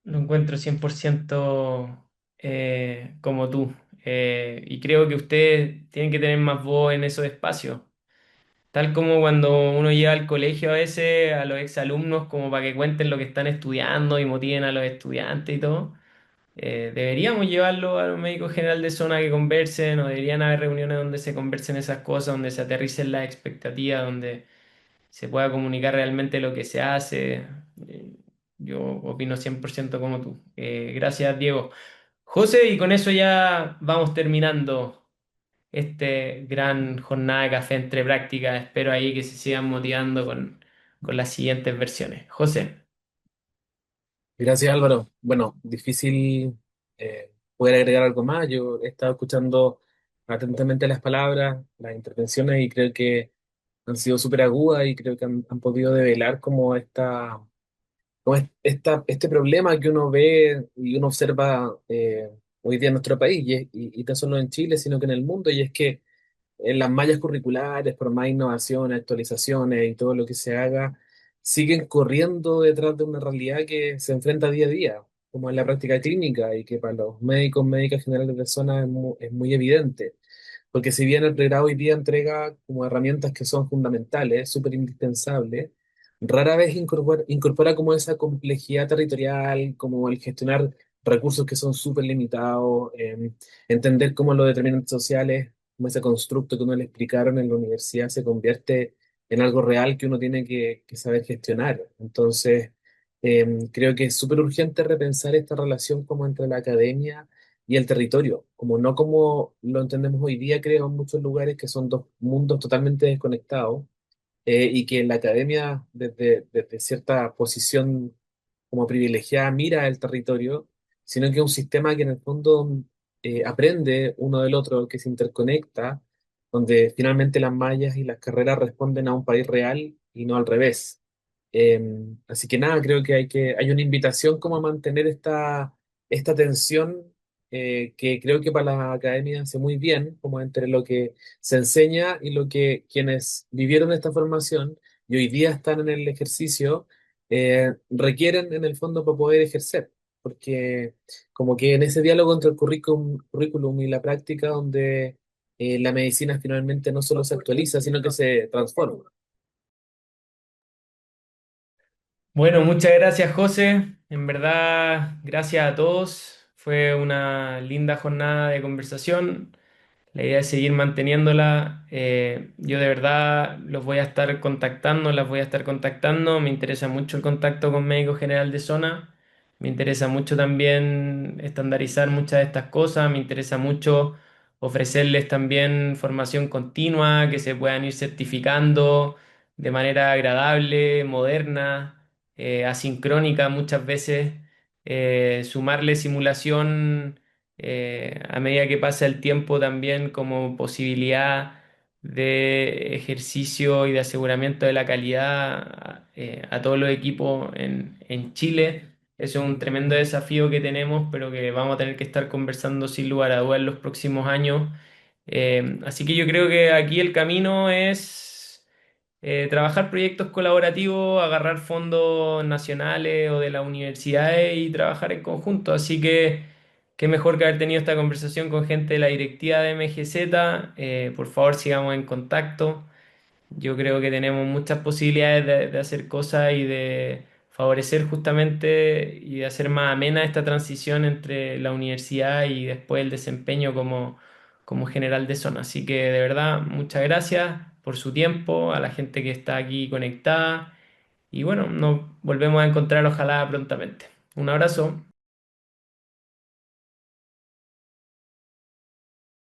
Lo encuentro 100% como tú. Y creo que ustedes tienen que tener más voz en esos espacios. Tal como cuando uno llega al colegio a veces a los exalumnos como para que cuenten lo que están estudiando y motiven a los estudiantes y todo. Deberíamos llevarlo a los médicos general de zona que conversen, o deberían haber reuniones donde se conversen esas cosas, donde se aterricen las expectativas, donde se pueda comunicar realmente lo que se hace. Eh, yo opino 100% como tú. Gracias, Diego. José, y con eso ya vamos terminando este gran jornada de café entre prácticas. Espero ahí que se sigan motivando con las siguientes versiones. José. Gracias, Álvaro. Bueno, difícil poder agregar algo más. Yo he estado escuchando atentamente las palabras, las intervenciones y creo que han sido súper agudas y creo que han podido develar como este problema que uno ve y uno observa hoy día en nuestro país y no solo en Chile, sino que en el mundo, y es que en las mallas curriculares, por más innovaciones, actualizaciones y todo lo que se haga, siguen corriendo detrás de una realidad que se enfrenta día a día, como en la práctica clínica y que para los médicos, médicas generales de zona es muy evidente. porque si bien el pregrado hoy día entrega como herramientas que son fundamentales, súper indispensables, rara vez incorpora como esa complejidad territorial, como el gestionar recursos que son súper limitados, entender cómo los determinantes sociales, como ese constructo que uno le explicaron en la universidad, se convierte en algo real que uno tiene que saber gestionar. Entonces, creo que es súper urgente repensar esta relación como entre la academia y el territorio, como no como lo entendemos hoy día, creo, en muchos lugares que son dos mundos totalmente desconectados, y que la academia desde cierta posición como privilegiada mira el territorio, sino que es un sistema que en el fondo aprende uno del otro, que se interconecta, donde finalmente las mallas y las carreras responden a un país real y no al revés. Eh, Así que nada, creo que hay una invitación como a mantener esta tensión, que creo que para la academia hace muy bien, como entre lo que se enseña y lo que quienes vivieron esta formación y hoy día están en el ejercicio, requieren en el fondo para poder ejercer. Porque como que en ese diálogo entre el currículum y la práctica, donde la medicina finalmente no solo se actualiza, sino que se transforma. Bueno, muchas gracias, José. En verdad, gracias a todos. Fue una linda jornada de conversación. La idea es seguir manteniéndola. Yo de verdad los voy a estar contactando, las voy a estar contactando. Me interesa mucho el contacto con médico general de zona. Me interesa mucho también estandarizar muchas de estas cosas. Me interesa mucho ofrecerles también formación continua, que se puedan ir certificando de manera agradable, moderna, asincrónica muchas veces. Sumarle simulación a medida que pasa el tiempo también como posibilidad de ejercicio y de aseguramiento de la calidad a todos los equipos en Chile. Eso es un tremendo desafío que tenemos, pero que vamos a tener que estar conversando sin lugar a dudas en los próximos años. Así que yo creo que aquí el camino es trabajar proyectos colaborativos, agarrar fondos nacionales o de las universidades y trabajar en conjunto. Así que qué mejor que haber tenido esta conversación con gente de la directiva de MGZ. Por favor, sigamos en contacto. Yo creo que tenemos muchas posibilidades de hacer cosas y de favorecer justamente y de hacer más amena esta transición entre la universidad y después el desempeño como general de zona. Así que de verdad, muchas gracias por su tiempo, a la gente que está aquí conectada y bueno, nos volvemos a encontrar ojalá prontamente. Un abrazo.